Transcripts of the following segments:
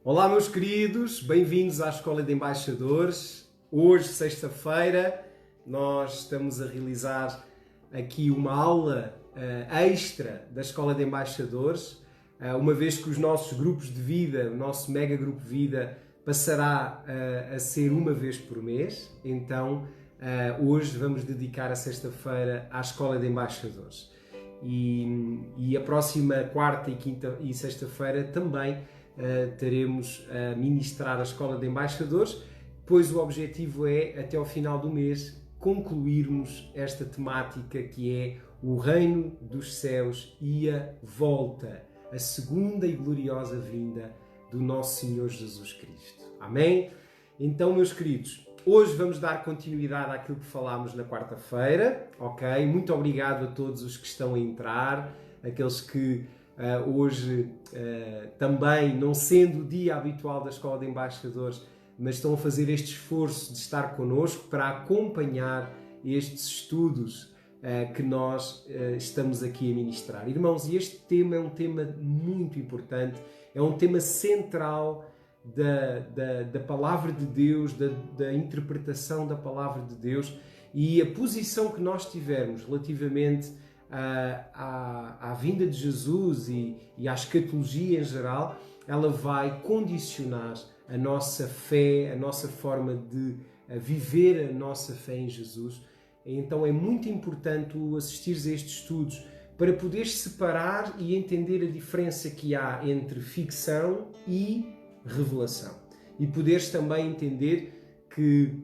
Olá, meus queridos, bem-vindos à Escola de Embaixadores. Hoje, sexta-feira, nós estamos a realizar aqui uma aula extra da Escola de Embaixadores, uma vez que os nossos grupos de vida, o nosso mega grupo de vida, passará a ser uma vez por mês. Então, hoje vamos dedicar a sexta-feira à Escola de Embaixadores. E a próxima quarta e quinta e sexta-feira também teremos a ministrar a Escola de Embaixadores, pois o objetivo é, até ao final do mês, concluirmos esta temática que é o Reino dos Céus e a volta, a segunda e gloriosa vinda do nosso Senhor Jesus Cristo. Amém? Então, meus queridos, hoje vamos dar continuidade àquilo que falámos na quarta-feira, ok? Muito obrigado a todos os que estão a entrar, aqueles que hoje também, não sendo o dia habitual da Escola de Embaixadores, mas estão a fazer este esforço de estar connosco para acompanhar estes estudos que nós estamos aqui a ministrar. Irmãos, e este tema é um tema muito importante, é um tema central da Palavra de Deus, da interpretação da Palavra de Deus, e a posição que nós tivermos relativamente à vinda de Jesus e à escatologia em geral, ela vai condicionar a nossa fé, a nossa forma de viver a nossa fé em Jesus. Então é muito importante assistires a estes estudos para poderes separar e entender a diferença que há entre ficção e revelação. E poderes também entender que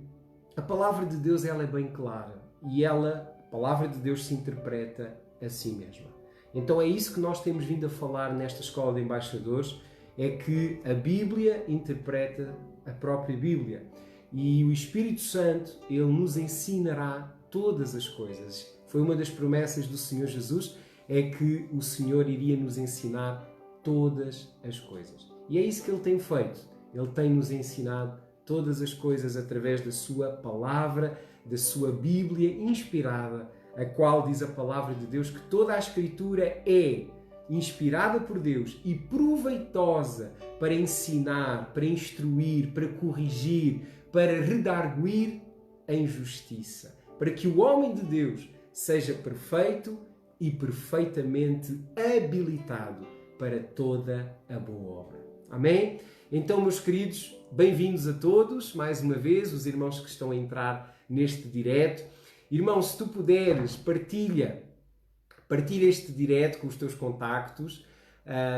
a Palavra de Deus ela é bem clara e a Palavra de Deus se interpreta a si mesma. Então é isso que nós temos vindo a falar nesta Escola de Embaixadores, é que a Bíblia interpreta a própria Bíblia. E o Espírito Santo, ele nos ensinará todas as coisas. Foi uma das promessas do Senhor Jesus, é que o Senhor iria nos ensinar todas as coisas. E é isso que ele tem feito. Ele tem nos ensinado todas as coisas através da sua palavra, da sua Bíblia inspirada, a qual diz a palavra de Deus que toda a Escritura é inspirada por Deus e proveitosa para ensinar, para instruir, para corrigir, para redarguir em justiça, para que o homem de Deus seja perfeito e perfeitamente habilitado para toda a boa obra. Amém? Então, meus queridos, bem-vindos a todos, mais uma vez, os irmãos que estão a entrar neste direto. Irmão, se tu puderes, partilha este direto com os teus contactos.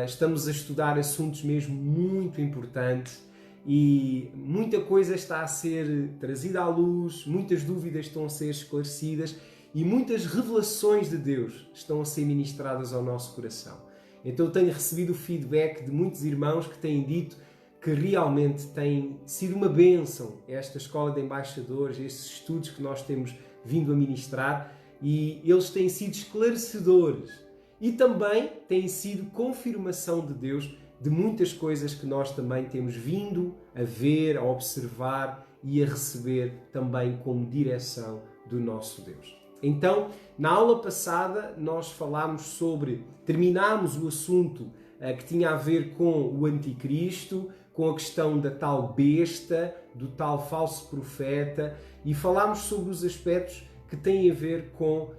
Estamos a estudar assuntos mesmo muito importantes e muita coisa está a ser trazida à luz, muitas dúvidas estão a ser esclarecidas e muitas revelações de Deus estão a ser ministradas ao nosso coração. Então eu tenho recebido o feedback de muitos irmãos que têm dito que realmente tem sido uma bênção esta Escola de Embaixadores, estes estudos que nós temos vindo a ministrar, e eles têm sido esclarecedores e também têm sido confirmação de Deus de muitas coisas que nós também temos vindo a ver, a observar e a receber também como direção do nosso Deus. Então, na aula passada nós terminámos o assunto que tinha a ver com o Anticristo, com a questão da tal besta, do tal falso profeta, e falámos sobre os aspectos que têm a ver com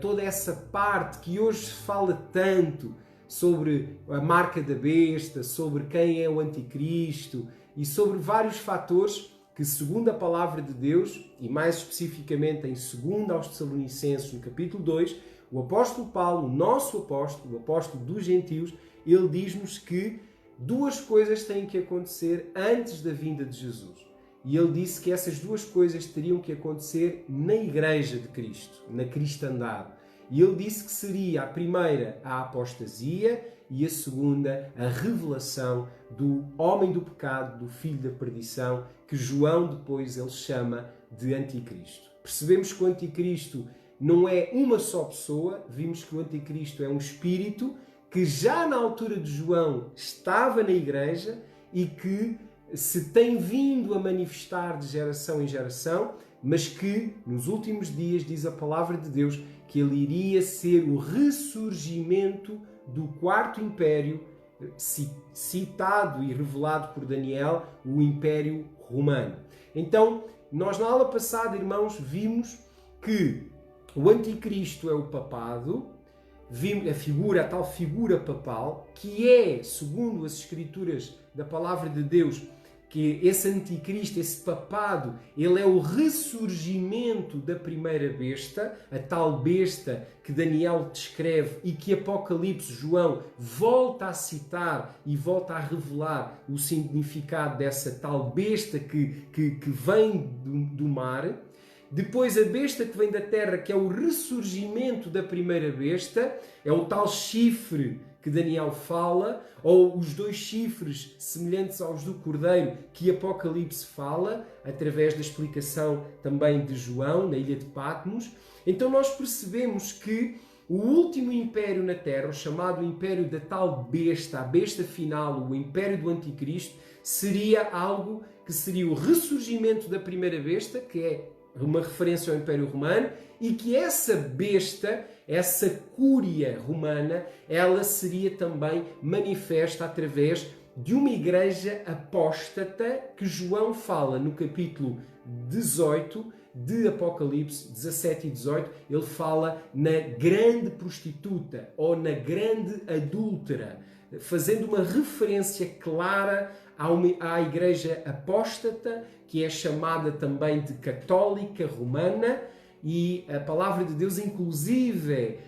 toda essa parte que hoje se fala tanto sobre a marca da besta, sobre quem é o Anticristo e sobre vários fatores que, segundo a Palavra de Deus, e mais especificamente em 2 aos Tessalonicenses, no capítulo 2, o apóstolo Paulo, o nosso apóstolo, o apóstolo dos gentios, ele diz-nos que duas coisas têm que acontecer antes da vinda de Jesus. E ele disse que essas duas coisas teriam que acontecer na Igreja de Cristo, na cristandade. E ele disse que seria a primeira a apostasia e a segunda a revelação do homem do pecado, do filho da perdição, que João depois ele chama de Anticristo. Percebemos que o Anticristo não é uma só pessoa, vimos que o Anticristo é um espírito que já na altura de João estava na Igreja e que se tem vindo a manifestar de geração em geração, mas que nos últimos dias diz a Palavra de Deus que ele iria ser o ressurgimento do quarto império citado e revelado por Daniel, o Império Romano. Então, nós na aula passada, irmãos, vimos que o Anticristo é o papado, vimos a tal figura papal, que é, segundo as Escrituras da Palavra de Deus, que esse Anticristo, esse papado, ele é o ressurgimento da primeira besta, a tal besta que Daniel descreve e que Apocalipse, João, volta a citar e volta a revelar o significado dessa tal besta que vem do mar. Depois a besta que vem da terra, que é o ressurgimento da primeira besta, é o tal chifre que Daniel fala, ou os dois chifres semelhantes aos do cordeiro que Apocalipse fala, através da explicação também de João, na ilha de Patmos. Então nós percebemos que o último império na terra, chamado império da tal besta, a besta final, o império do Anticristo, seria algo que seria o ressurgimento da primeira besta, que é uma referência ao Império Romano, e que essa besta, essa cúria romana, ela seria também manifesta através de uma igreja apóstata que João fala no capítulo 18 de Apocalipse, 17 e 18, ele fala na grande prostituta ou na grande adúltera, fazendo uma referência clara à igreja apóstata, que é chamada também de católica romana, e a palavra de Deus inclusive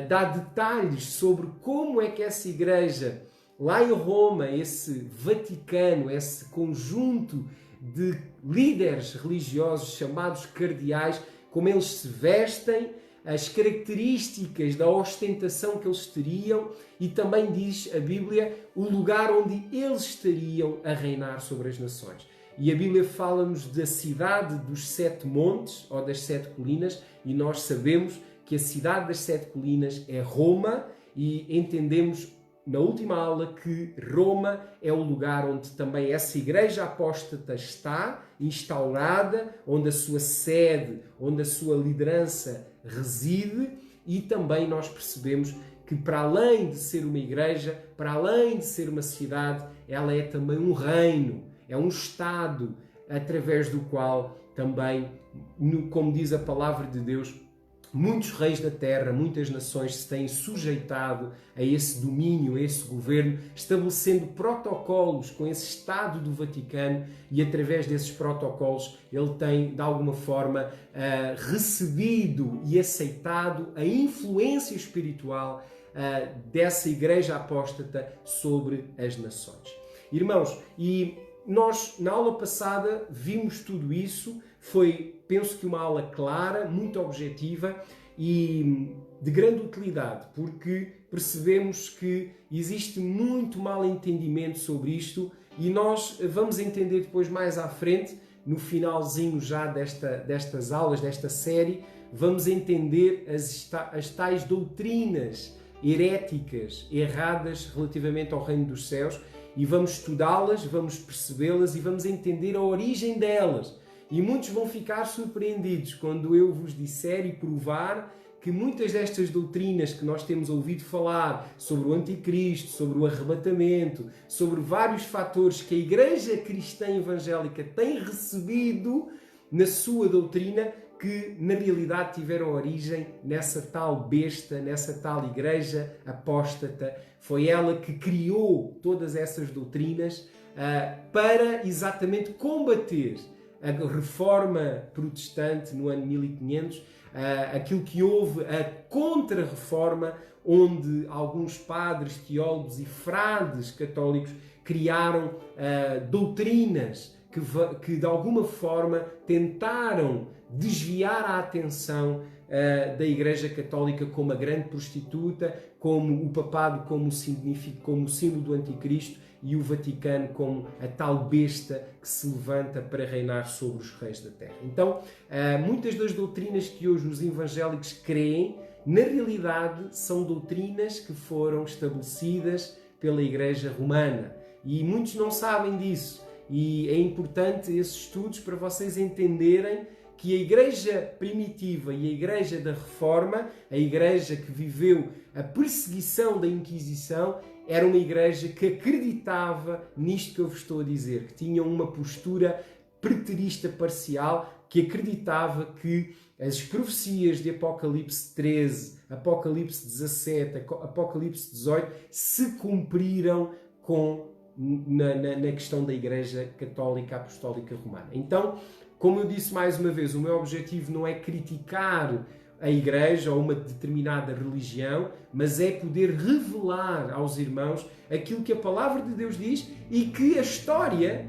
dá detalhes sobre como é que essa igreja, lá em Roma, esse Vaticano, esse conjunto de líderes religiosos chamados cardeais, como eles se vestem, as características da ostentação que eles teriam, e também diz a Bíblia o lugar onde eles estariam a reinar sobre as nações. E a Bíblia fala-nos da cidade dos 7 montes, ou das 7 colinas, e nós sabemos que a cidade das 7 colinas é Roma, e entendemos na última aula que Roma é o lugar onde também essa igreja apóstata está instaurada, onde a sua sede, onde a sua liderança reside, e também nós percebemos que para além de ser uma igreja, para além de ser uma cidade, ela é também um reino, é um Estado através do qual também, como diz a palavra de Deus, muitos reis da terra, muitas nações se têm sujeitado a esse domínio, a esse governo, estabelecendo protocolos com esse Estado do Vaticano, e através desses protocolos ele tem, de alguma forma, recebido e aceitado a influência espiritual dessa igreja apóstata sobre as nações. Irmãos, e nós, na aula passada, vimos tudo isso. Foi, penso que, uma aula clara, muito objetiva e de grande utilidade, porque percebemos que existe muito mal entendimento sobre isto, e nós vamos entender depois, mais à frente, no finalzinho já destas aulas, desta série, vamos entender as tais doutrinas heréticas, erradas relativamente ao reino dos céus, e vamos estudá-las, vamos percebê-las e vamos entender a origem delas. E muitos vão ficar surpreendidos quando eu vos disser e provar que muitas destas doutrinas que nós temos ouvido falar sobre o Anticristo, sobre o arrebatamento, sobre vários fatores que a Igreja Cristã Evangélica tem recebido na sua doutrina, que na realidade tiveram origem nessa tal besta, nessa tal igreja apóstata. Foi ela que criou todas essas doutrinas para exatamente combater a reforma protestante no ano 1500, aquilo que houve, a contra-reforma, onde alguns padres, teólogos e frades católicos criaram doutrinas que de alguma forma tentaram desviar a atenção da Igreja Católica como a grande prostituta, como o papado como o símbolo do Anticristo, e o Vaticano como a tal besta que se levanta para reinar sobre os reis da terra. Então, muitas das doutrinas que hoje os evangélicos creem, na realidade são doutrinas que foram estabelecidas pela Igreja Romana, e muitos não sabem disso. E é importante esses estudos para vocês entenderem que a igreja primitiva e a igreja da Reforma, a igreja que viveu a perseguição da Inquisição, era uma igreja que acreditava nisto que eu vos estou a dizer, que tinha uma postura preterista parcial, que acreditava que as profecias de Apocalipse 13, Apocalipse 17, Apocalipse 18 se cumpriram na questão da Igreja Católica Apostólica Romana. Então, como eu disse mais uma vez, o meu objetivo não é criticar a Igreja ou uma determinada religião, mas é poder revelar aos irmãos aquilo que a Palavra de Deus diz e que a história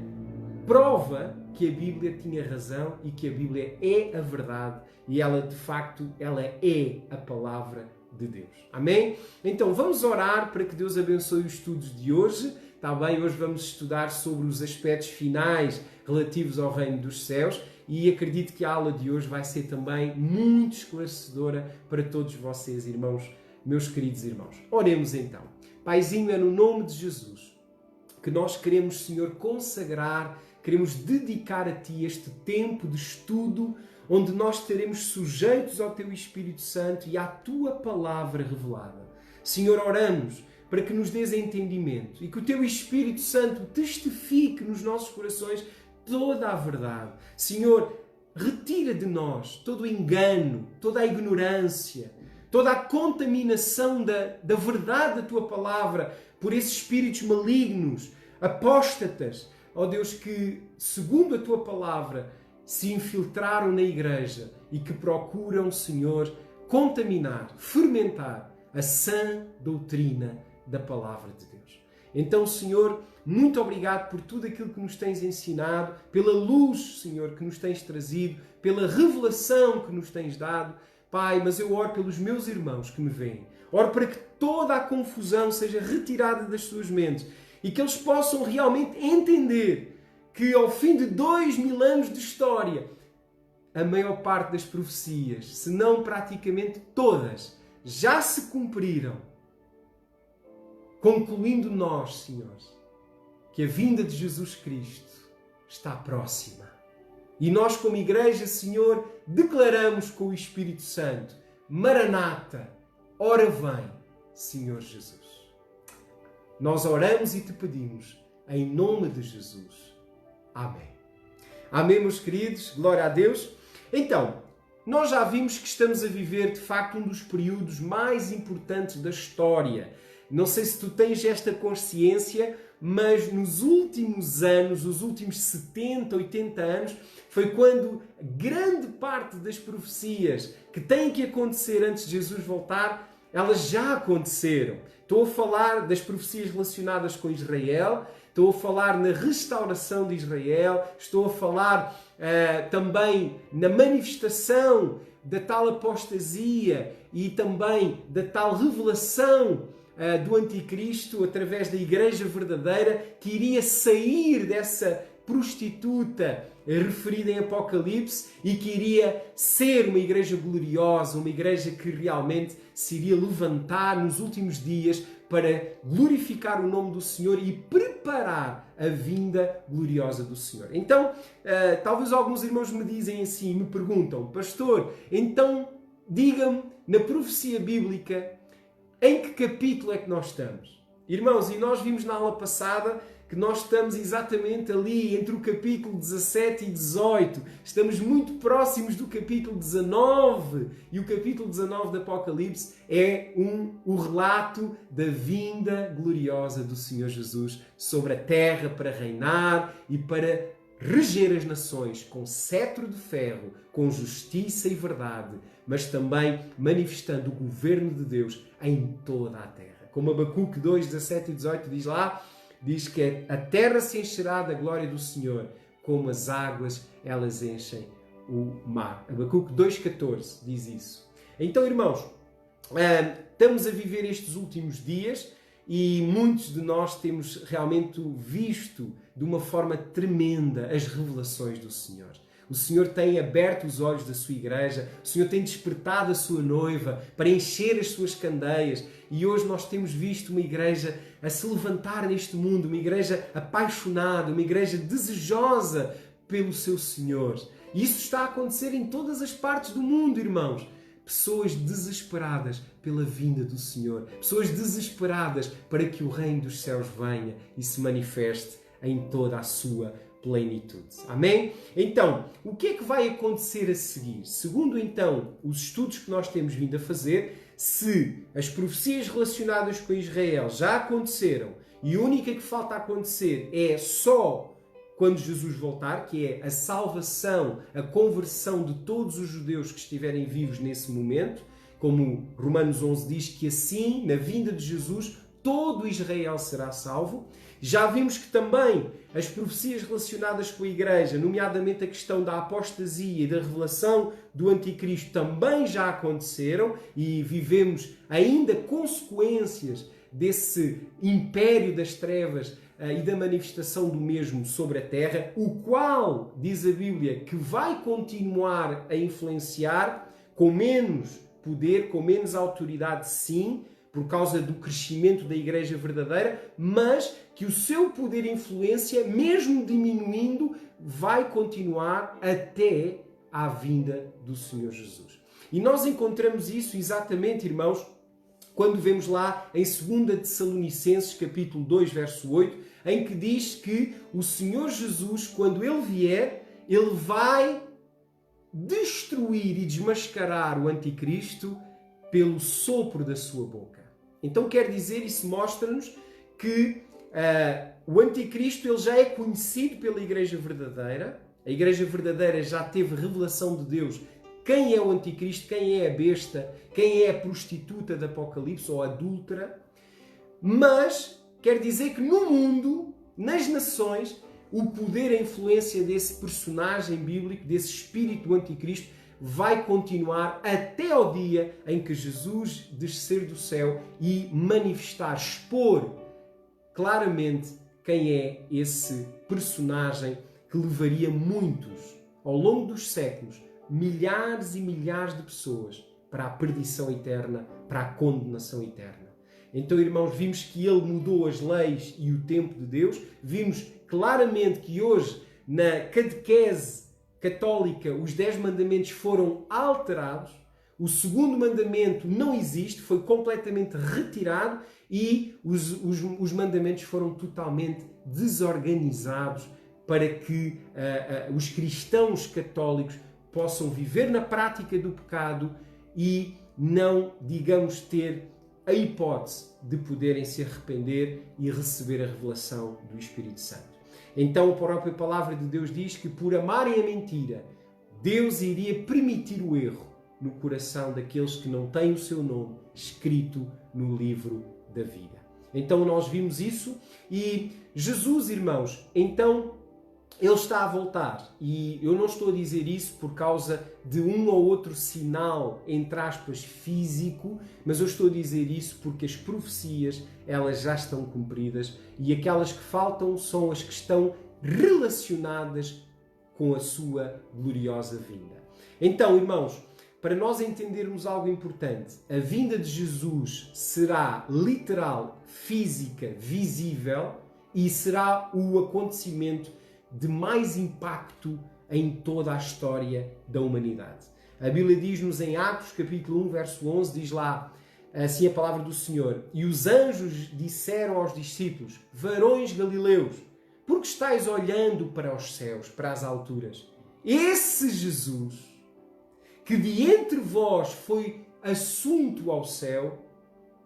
prova que a Bíblia tinha razão e que a Bíblia é a verdade e ela, de facto, ela é a Palavra de Deus. Amém? Então, vamos orar para que Deus abençoe os estudos de hoje. Está bem? Hoje vamos estudar sobre os aspectos finais relativos ao Reino dos Céus e acredito que a aula de hoje vai ser também muito esclarecedora para todos vocês, irmãos, meus queridos irmãos. Oremos então. Paizinho, é no nome de Jesus que nós queremos, Senhor, consagrar, queremos dedicar a Ti este tempo de estudo onde nós estaremos sujeitos ao Teu Espírito Santo e à Tua Palavra revelada. Senhor, oramos para que nos dês entendimento e que o Teu Espírito Santo testifique nos nossos corações toda a verdade. Senhor, retira de nós todo o engano, toda a ignorância, toda a contaminação da verdade da Tua Palavra por esses espíritos malignos, apóstatas, ó Deus, que, segundo a Tua Palavra, se infiltraram na Igreja e que procuram, Senhor, contaminar, fermentar a sã doutrina da Palavra de Deus. Então, Senhor, muito obrigado por tudo aquilo que nos tens ensinado, pela luz, Senhor, que nos tens trazido, pela revelação que nos tens dado. Pai, mas eu oro pelos meus irmãos que me veem. Oro para que toda a confusão seja retirada das suas mentes e que eles possam realmente entender que ao fim de 2000 anos de história, a maior parte das profecias, se não praticamente todas, já se cumpriram. Concluindo nós, Senhor, que a vinda de Jesus Cristo está próxima. E nós, como Igreja, Senhor, declaramos com o Espírito Santo: Maranata, ora vem, Senhor Jesus. Nós oramos e te pedimos, em nome de Jesus. Amém. Amém, meus queridos. Glória a Deus. Então, nós já vimos que estamos a viver, de facto, um dos períodos mais importantes da história. Não sei se tu tens esta consciência, mas nos últimos anos, os últimos 70, 80 anos, foi quando grande parte das profecias que têm que acontecer antes de Jesus voltar, elas já aconteceram. Estou a falar das profecias relacionadas com Israel, estou a falar na restauração de Israel, estou a falar também na manifestação da tal apostasia e também da tal revelação do Anticristo através da Igreja verdadeira que iria sair dessa prostituta referida em Apocalipse e que iria ser uma igreja gloriosa, uma igreja que realmente se iria levantar nos últimos dias para glorificar o nome do Senhor e preparar a vinda gloriosa do Senhor. Então, talvez alguns irmãos me dizem assim, me perguntam: pastor, então diga-me, na profecia bíblica, em que capítulo é que nós estamos? Irmãos, e nós vimos na aula passada que nós estamos exatamente ali entre o capítulo 17 e 18. Estamos muito próximos do capítulo 19. E o capítulo 19 do Apocalipse é o relato da vinda gloriosa do Senhor Jesus sobre a terra para reinar e para reger as nações com cetro de ferro, com justiça e verdade, mas também manifestando o governo de Deus em toda a terra. Como Abacuque 2, 17 e 18 diz lá, diz que a terra se encherá da glória do Senhor, como as águas elas enchem o mar. Abacuque 2,14 diz isso. Então, irmãos, estamos a viver estes últimos dias e muitos de nós temos realmente visto de uma forma tremenda as revelações do Senhor. O Senhor tem aberto os olhos da sua igreja, o Senhor tem despertado a sua noiva para encher as suas candeias e hoje nós temos visto uma igreja a se levantar neste mundo, uma igreja apaixonada, uma igreja desejosa pelo seu Senhor. Isso está a acontecer em todas as partes do mundo, irmãos. Pessoas desesperadas pela vinda do Senhor. Pessoas desesperadas para que o reino dos céus venha e se manifeste em toda a sua plenitude. Amém? Então, o que é que vai acontecer a seguir? Segundo, então, os estudos que nós temos vindo a fazer, se as profecias relacionadas com Israel já aconteceram e a única que falta acontecer é só quando Jesus voltar, que é a salvação, a conversão de todos os judeus que estiverem vivos nesse momento, como Romanos 11 diz que assim, na vinda de Jesus, todo Israel será salvo. Já vimos que também as profecias relacionadas com a Igreja, nomeadamente a questão da apostasia e da revelação do Anticristo, também já aconteceram e vivemos ainda consequências desse império das trevas e da manifestação do mesmo sobre a terra, o qual, diz a Bíblia, que vai continuar a influenciar com menos poder, com menos autoridade, sim, por causa do crescimento da Igreja verdadeira, mas que o seu poder e influência, mesmo diminuindo, vai continuar até à vinda do Senhor Jesus. E nós encontramos isso exatamente, irmãos, quando vemos lá em 2 Tessalonicenses, capítulo 2, verso 8, em que diz que o Senhor Jesus, quando Ele vier, Ele vai destruir e desmascarar o Anticristo pelo sopro da sua boca. Então quer dizer, isso mostra-nos que o Anticristo ele já é conhecido pela Igreja verdadeira. A Igreja verdadeira já teve revelação de Deus. Quem é o Anticristo, quem é a besta, quem é a prostituta do Apocalipse ou a adúltera. Mas quer dizer que no mundo, nas nações, o poder e a influência desse personagem bíblico, desse espírito do Anticristo, vai continuar até ao dia em que Jesus descer do céu e manifestar, expor claramente quem é esse personagem que levaria muitos, ao longo dos séculos, milhares e milhares de pessoas para a perdição eterna, para a condenação eterna. Então, irmãos, vimos que ele mudou as leis e o tempo de Deus. Vimos claramente que hoje, na catequese católica, os 10 mandamentos foram alterados. O segundo mandamento não existe, foi completamente retirado e os mandamentos foram totalmente desorganizados para que os cristãos católicos possam viver na prática do pecado e não, digamos, ter a hipótese de poderem se arrepender e receber a revelação do Espírito Santo. Então a própria palavra de Deus diz que por amarem a mentira, Deus iria permitir o erro no coração daqueles que não têm o seu nome escrito no livro da vida. Então nós vimos isso e Jesus, irmãos, então Ele está a voltar e eu não estou a dizer isso por causa de um ou outro sinal, entre aspas, físico, mas eu estou a dizer isso porque as profecias, elas já estão cumpridas e aquelas que faltam são as que estão relacionadas com a sua gloriosa vinda. Então, irmãos, para nós entendermos algo importante, a vinda de Jesus será literal, física, visível e será o acontecimento de mais impacto em toda a história da humanidade. A Bíblia diz-nos em Atos, capítulo 1, verso 11, diz lá assim a palavra do Senhor: E os anjos disseram aos discípulos: Varões galileus, por que estáis olhando para os céus, para as alturas? Esse Jesus, que de entre vós foi assunto ao céu,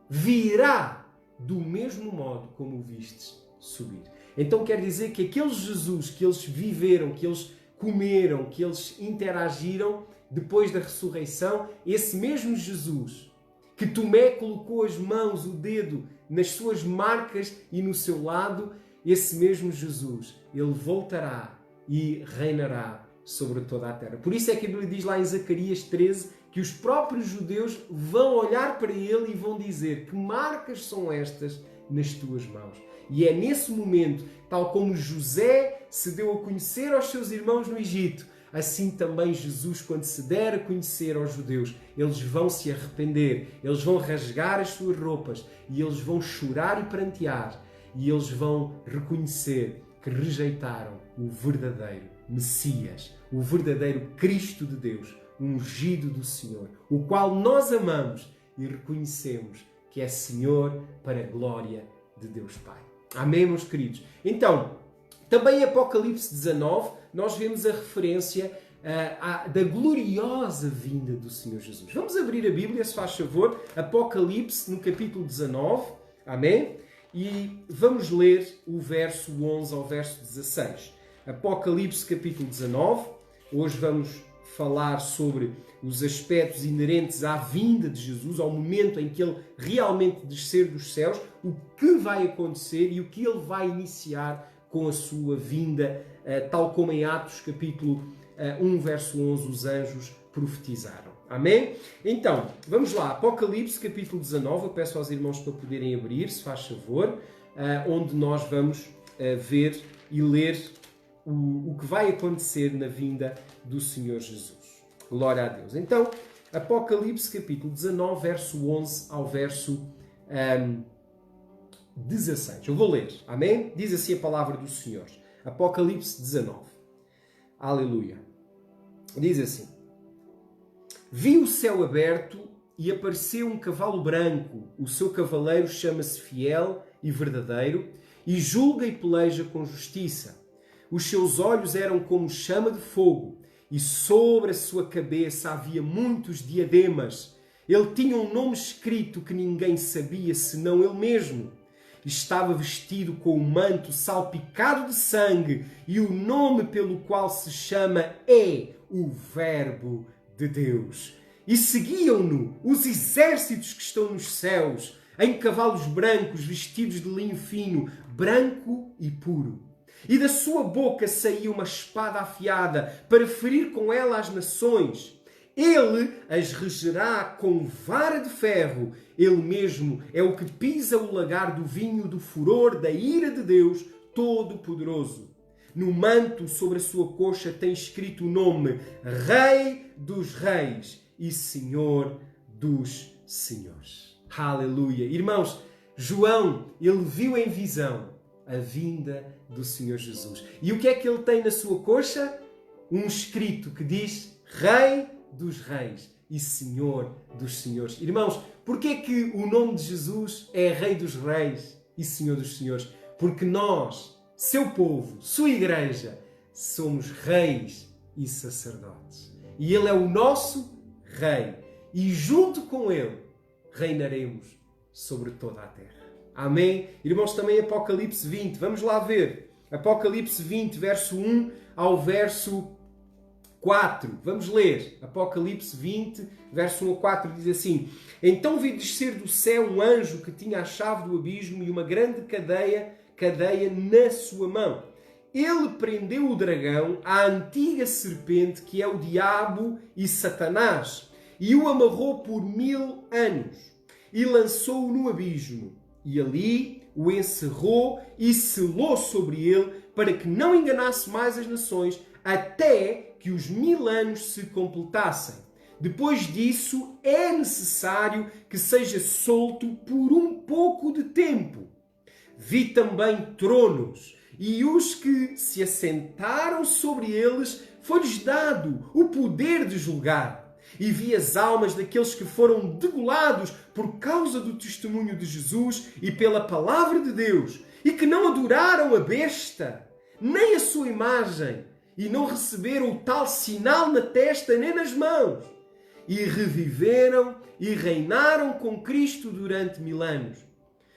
virá do mesmo modo como o vistes subir. Então quer dizer que aquele Jesus que eles viveram, que eles comeram, que eles interagiram depois da ressurreição, esse mesmo Jesus que Tomé colocou as mãos, o dedo nas suas marcas e no seu lado, esse mesmo Jesus, ele voltará e reinará sobre toda a terra. Por isso é que a Bíblia diz lá em Zacarias 13 que os próprios judeus vão olhar para ele e vão dizer: que marcas são estas nas tuas mãos? E é nesse momento, tal como José se deu a conhecer aos seus irmãos no Egito, assim também Jesus, quando se der a conhecer aos judeus, eles vão se arrepender, eles vão rasgar as suas roupas e eles vão chorar e prantear e eles vão reconhecer que rejeitaram o verdadeiro Messias, o verdadeiro Cristo de Deus, o ungido do Senhor, o qual nós amamos e reconhecemos que é Senhor para a glória de Deus Pai. Amém, meus queridos? Então, também em Apocalipse 19, nós vemos a referência da gloriosa vinda do Senhor Jesus. Vamos abrir a Bíblia, se faz favor, Apocalipse no capítulo 19, amém? E vamos ler o verso 11 ao verso 16. Apocalipse capítulo 19, hoje vamos falar sobre os aspectos inerentes à vinda de Jesus, ao momento em que Ele realmente descer dos céus, o que vai acontecer e o que Ele vai iniciar com a sua vinda, tal como em Atos capítulo 1, verso 11, os anjos profetizaram. Amém? Então, vamos lá. Apocalipse capítulo 19, eu peço aos irmãos para poderem abrir, se faz favor, onde nós vamos ver e ler o que vai acontecer na vinda do Senhor Jesus. Glória a Deus. Então, Apocalipse capítulo 19, verso 11 ao verso 16. Eu vou ler. Amém? Diz assim a palavra do Senhor. Apocalipse 19. Aleluia. Diz assim: Vi o céu aberto e apareceu um cavalo branco. O seu cavaleiro chama-se Fiel e Verdadeiro e julga e peleja com justiça. Os seus olhos eram como chama de fogo e sobre a sua cabeça havia muitos diademas. Ele tinha um nome escrito que ninguém sabia senão ele mesmo. Estava vestido com um manto salpicado de sangue e o nome pelo qual se chama é o Verbo de Deus. E seguiam-no os exércitos que estão nos céus, em cavalos brancos vestidos de linho fino, branco e puro. E da sua boca saía uma espada afiada para ferir com ela as nações. Ele as regerá com vara de ferro. Ele mesmo é o que pisa o lagar do vinho do furor da ira de Deus Todo-Poderoso. No manto sobre a sua coxa tem escrito o nome Rei dos Reis e Senhor dos Senhores. Aleluia! Irmãos, João, ele viu em visão a vinda do Senhor Jesus. E o que é que ele tem na sua coxa? Um escrito que diz Rei dos Reis e Senhor dos Senhores. Irmãos, porquê é que o nome de Jesus é Rei dos Reis e Senhor dos Senhores? Porque nós, seu povo, sua igreja, somos reis e sacerdotes. E Ele é o nosso Rei. E junto com Ele reinaremos sobre toda a terra. Amém? Irmãos, também Apocalipse 20. Vamos lá ver. Apocalipse 20, verso 1 ao verso 4. Vamos ler. Apocalipse 20, verso 1 a 4 diz assim: Então vi descer do céu um anjo que tinha a chave do abismo e uma grande cadeia na sua mão. Ele prendeu o dragão, a antiga serpente, que é o diabo e Satanás, e o amarrou por 1000 anos, e lançou-o no abismo. E ali o encerrou e selou sobre ele, para que não enganasse mais as nações, até que os 1000 anos se completassem. Depois disso, é necessário que seja solto por um pouco de tempo. Vi também tronos, e os que se assentaram sobre eles foi-lhes dado o poder de julgar. E vi as almas daqueles que foram degolados por causa do testemunho de Jesus e pela palavra de Deus, e que não adoraram a besta, nem a sua imagem, e não receberam o tal sinal na testa nem nas mãos. E reviveram e reinaram com Cristo durante 1000 anos.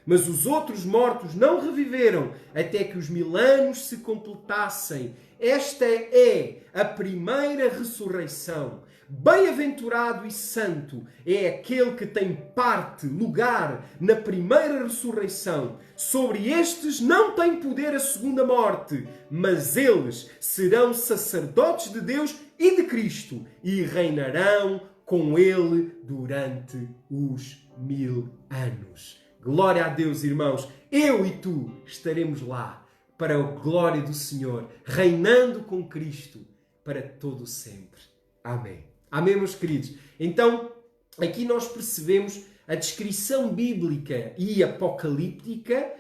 Mas os outros mortos não reviveram até que os 1000 anos se completassem. Esta é a primeira ressurreição. Bem-aventurado e santo é aquele que tem parte, lugar na primeira ressurreição. Sobre estes não tem poder a segunda morte, mas eles serão sacerdotes de Deus e de Cristo e reinarão com ele durante os 1000 anos. Glória a Deus, irmãos. Eu e tu estaremos lá para a glória do Senhor, reinando com Cristo para todo sempre. Amém. Amém, meus queridos? Então, aqui nós percebemos a descrição bíblica e apocalíptica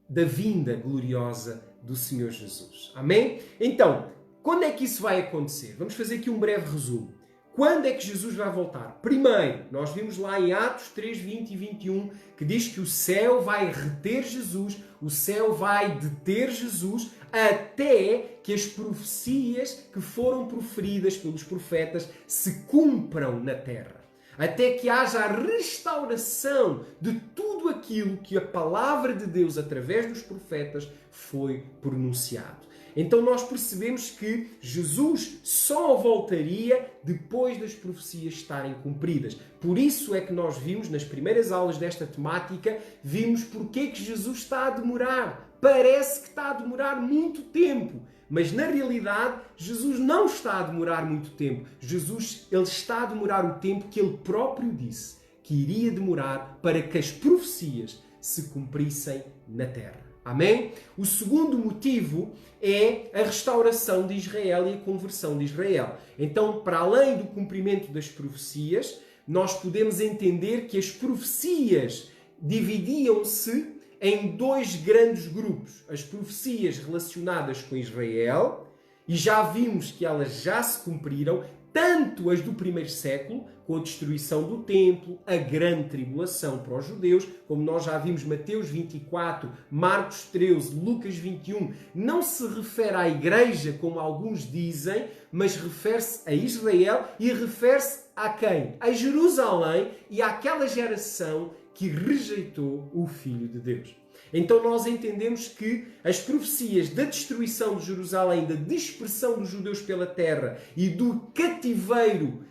da vinda gloriosa do Senhor Jesus. Amém? Então, quando é que isso vai acontecer? Vamos fazer aqui um breve resumo. Quando é que Jesus vai voltar? Primeiro, nós vimos lá em Atos 3, 20 e 21, que diz que o céu vai reter Jesus, o céu vai deter Jesus, até que as profecias que foram proferidas pelos profetas se cumpram na terra. Até que haja a restauração de tudo aquilo que a palavra de Deus, através dos profetas, foi pronunciado. Então nós percebemos que Jesus só voltaria depois das profecias estarem cumpridas. Por isso é que nós vimos, nas primeiras aulas desta temática, vimos porque é que Jesus está a demorar. Parece que está a demorar muito tempo. Mas na realidade, Jesus não está a demorar muito tempo. Ele está a demorar o tempo que ele próprio disse que iria demorar para que as profecias se cumprissem na terra. Amém? O segundo motivo é a restauração de Israel e a conversão de Israel. Então, para além do cumprimento das profecias, nós podemos entender que as profecias dividiam-se em dois grandes grupos. As profecias relacionadas com Israel, e já vimos que elas já se cumpriram, tanto as do primeiro século, com a destruição do templo, a grande tribulação para os judeus, como nós já vimos Mateus 24, Marcos 13, Lucas 21, não se refere à igreja como alguns dizem, mas refere-se a Israel e refere-se a quem? A Jerusalém e àquela geração que rejeitou o Filho de Deus. Então nós entendemos que as profecias da destruição de Jerusalém, da dispersão dos judeus pela terra e do cativeiro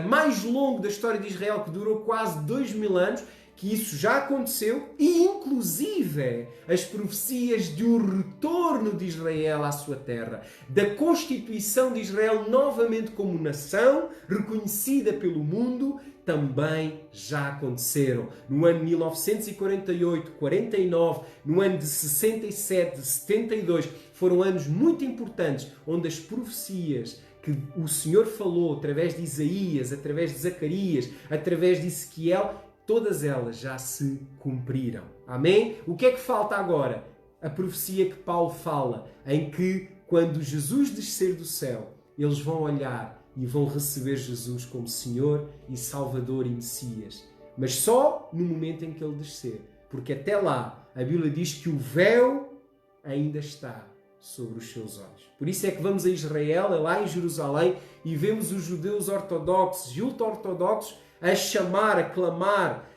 mais longo da história de Israel, que durou quase 2000 anos, que isso já aconteceu, e inclusive as profecias de um retorno de Israel à sua terra, da constituição de Israel novamente como nação, reconhecida pelo mundo, também já aconteceram. No ano de 1948, 49, no ano de 67, 72, foram anos muito importantes, onde as profecias que o Senhor falou através de Isaías, através de Zacarias, através de Ezequiel, todas elas já se cumpriram. Amém? O que é que falta agora? A profecia que Paulo fala, em que quando Jesus descer do céu, eles vão olhar e vão receber Jesus como Senhor e Salvador e Messias. Mas só no momento em que Ele descer. Porque até lá, a Bíblia diz que o véu ainda está sobre os seus olhos. Por isso é que vamos a Israel, lá em Jerusalém, e vemos os judeus ortodoxos e ultra-ortodoxos a chamar, a clamar,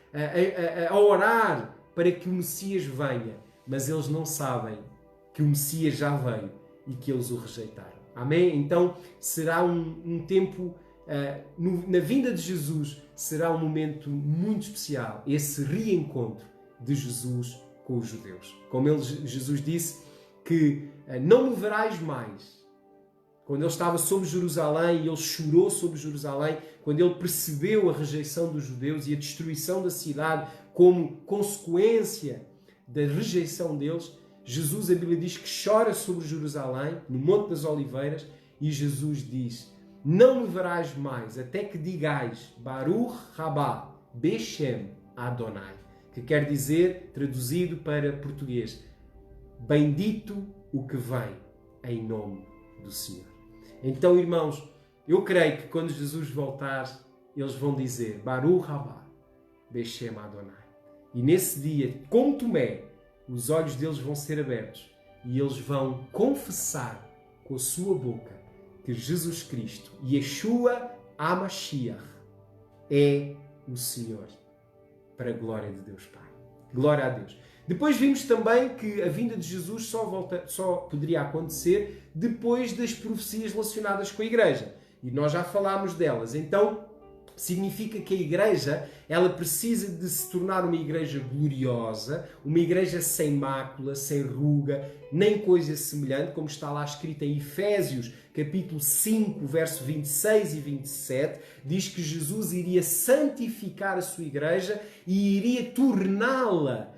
a orar para que o Messias venha. Mas eles não sabem que o Messias já veio e que eles o rejeitaram. Amém? Então será um tempo, na vinda de Jesus, será um momento muito especial, esse reencontro de Jesus com os judeus. Como Jesus disse que não me verás mais. Quando ele estava sobre Jerusalém e ele chorou sobre Jerusalém, quando ele percebeu a rejeição dos judeus e a destruição da cidade como consequência da rejeição deles, Jesus, a Bíblia diz que chora sobre Jerusalém, no Monte das Oliveiras, e Jesus diz: não me verás mais, até que digais Baruch Rabá Beshem Adonai, que quer dizer, traduzido para português, bendito o que vem em nome do Senhor. Então, irmãos, eu creio que quando Jesus voltar, eles vão dizer Baruch Rabá Beshem Adonai. E nesse dia, como Tomé, os olhos deles vão ser abertos e eles vão confessar com a sua boca que Jesus Cristo, Yeshua HaMashiach, é o Senhor, para a glória de Deus Pai. Glória a Deus. Depois vimos também que a vinda de Jesus só poderia acontecer depois das profecias relacionadas com a Igreja. E nós já falámos delas. Então, significa que a Igreja, ela precisa de se tornar uma Igreja gloriosa, uma Igreja sem mácula, sem ruga, nem coisa semelhante, como está lá escrito em Efésios, capítulo 5, verso 26 e 27, diz que Jesus iria santificar a sua Igreja e iria torná-la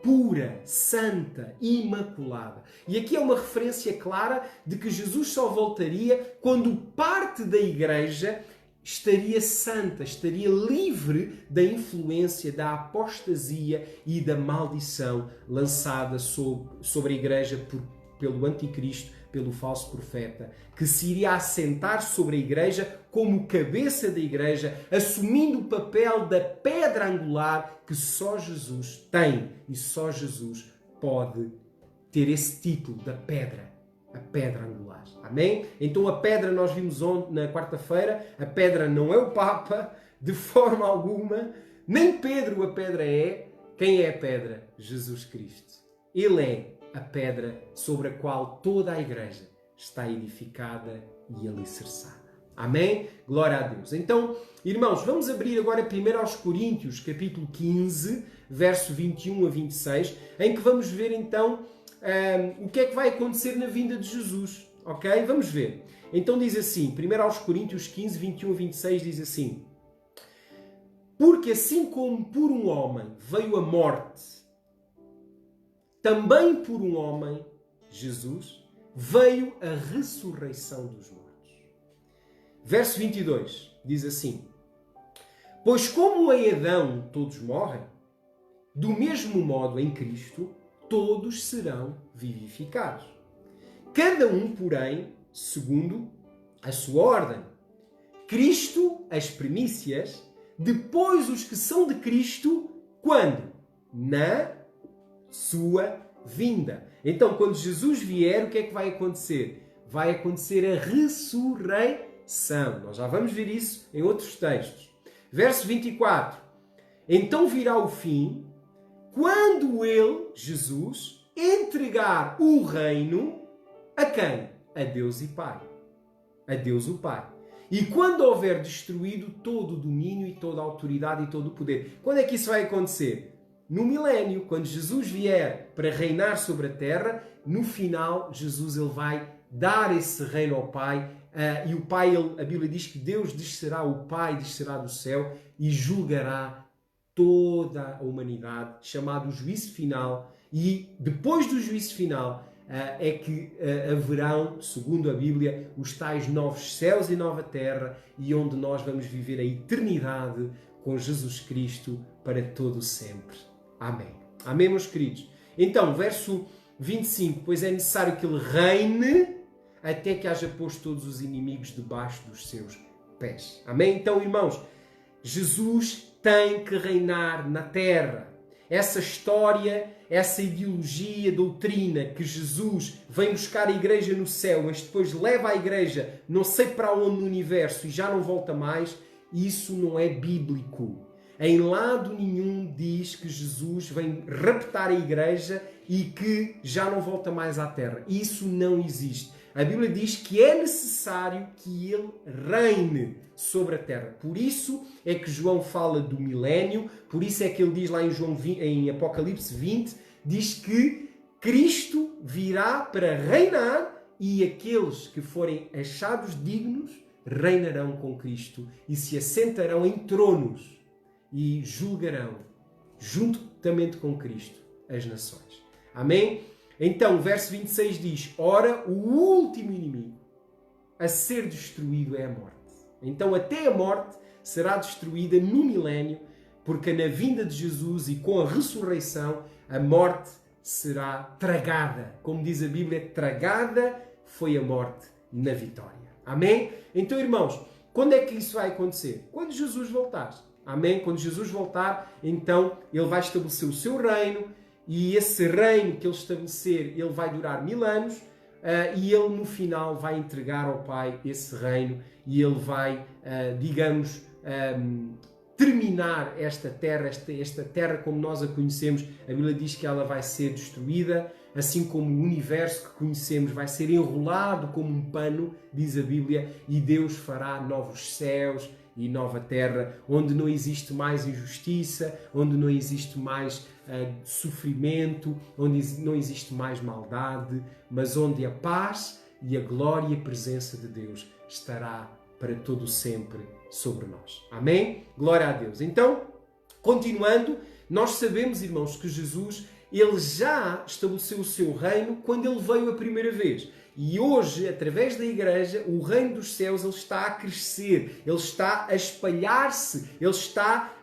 pura, santa, imaculada. E aqui é uma referência clara de que Jesus só voltaria quando parte da Igreja estaria santa, estaria livre da influência da apostasia e da maldição lançada sobre a Igreja pelo anticristo, pelo falso profeta, que se iria assentar sobre a Igreja como cabeça da Igreja, assumindo o papel da pedra angular que só Jesus tem e só Jesus pode ter esse título da pedra. A pedra angular. Amém? Então a pedra, nós vimos na quarta-feira, a pedra não é o Papa, de forma alguma, nem Pedro a pedra é. Quem é a pedra? Jesus Cristo. Ele é a pedra sobre a qual toda a Igreja está edificada e alicerçada. Amém? Glória a Deus. Então, irmãos, vamos abrir agora primeiro aos Coríntios, capítulo 15, verso 21 a 26, em que vamos ver então o que é que vai acontecer na vinda de Jesus. Ok? Vamos ver. Então diz assim, 1 aos Coríntios 15, 21 a 26, diz assim: porque assim como por um homem veio a morte, também por um homem, Jesus, veio a ressurreição dos mortos. Verso 22 diz assim: pois como em Adão todos morrem, do mesmo modo em Cristo todos serão vivificados. Cada um, porém, segundo a sua ordem. Cristo, as primícias, depois os que são de Cristo, quando? Na sua vinda. Então, quando Jesus vier, o que é que vai acontecer? Vai acontecer a ressurreição. Nós já vamos ver isso em outros textos. Verso 24. Então virá o fim, quando ele, Jesus, entregar o reino a quem? A Deus e Pai. A Deus o Pai. E quando houver destruído todo o domínio e toda a autoridade e todo o poder. Quando é que isso vai acontecer? No milénio, quando Jesus vier para reinar sobre a terra, no final, Jesus ele vai dar esse reino ao Pai. E o Pai, a Bíblia diz que Deus descerá, o Pai descerá do céu e julgará toda a humanidade, chamado o juízo final, e depois do juízo final é que haverão, segundo a Bíblia, os tais novos céus e nova terra, e onde nós vamos viver a eternidade com Jesus Cristo para todo sempre. Amém. Amém, meus queridos? Então, verso 25, pois é necessário que ele reine até que haja posto todos os inimigos debaixo dos seus pés. Amém? Então, irmãos, Jesus tem que reinar na terra. Essa história, essa ideologia, doutrina que Jesus vem buscar a igreja no céu, mas depois leva a igreja não sei para onde no universo e já não volta mais, isso não é bíblico. Em lado nenhum diz que Jesus vem raptar a igreja e que já não volta mais à terra. Isso não existe. A Bíblia diz que é necessário que ele reine sobre a terra. Por isso é que João fala do milénio, por isso é que ele diz lá em Apocalipse 20, diz que Cristo virá para reinar e aqueles que forem achados dignos reinarão com Cristo e se assentarão em tronos e julgarão, juntamente com Cristo, as nações. Amém? Então, o verso 26 diz: ora, o último inimigo a ser destruído é a morte. Então, até a morte será destruída no milénio, porque na vinda de Jesus e com a ressurreição, a morte será tragada. Como diz a Bíblia, tragada foi a morte na vitória. Amém? Então, irmãos, quando é que isso vai acontecer? Quando Jesus voltar. Amém? Quando Jesus voltar, então, ele vai estabelecer o seu reino, e esse reino que ele estabelecer, ele vai durar 1000 anos, e ele no final vai entregar ao Pai esse reino, e ele vai, digamos, terminar esta terra como nós a conhecemos. A Bíblia diz que ela vai ser destruída, assim como o universo que conhecemos vai ser enrolado como um pano, diz a Bíblia, e Deus fará novos céus e nova terra, onde não existe mais injustiça, onde não existe mais sofrimento, onde não existe mais maldade, mas onde a paz e a glória e a presença de Deus estará para todo sempre sobre nós. Amém? Glória a Deus. Então, continuando, nós sabemos, irmãos, que Jesus ele já estabeleceu o seu reino quando ele veio a primeira vez. E hoje, através da Igreja, o reino dos céus ele está a crescer, ele está a espalhar-se, ele está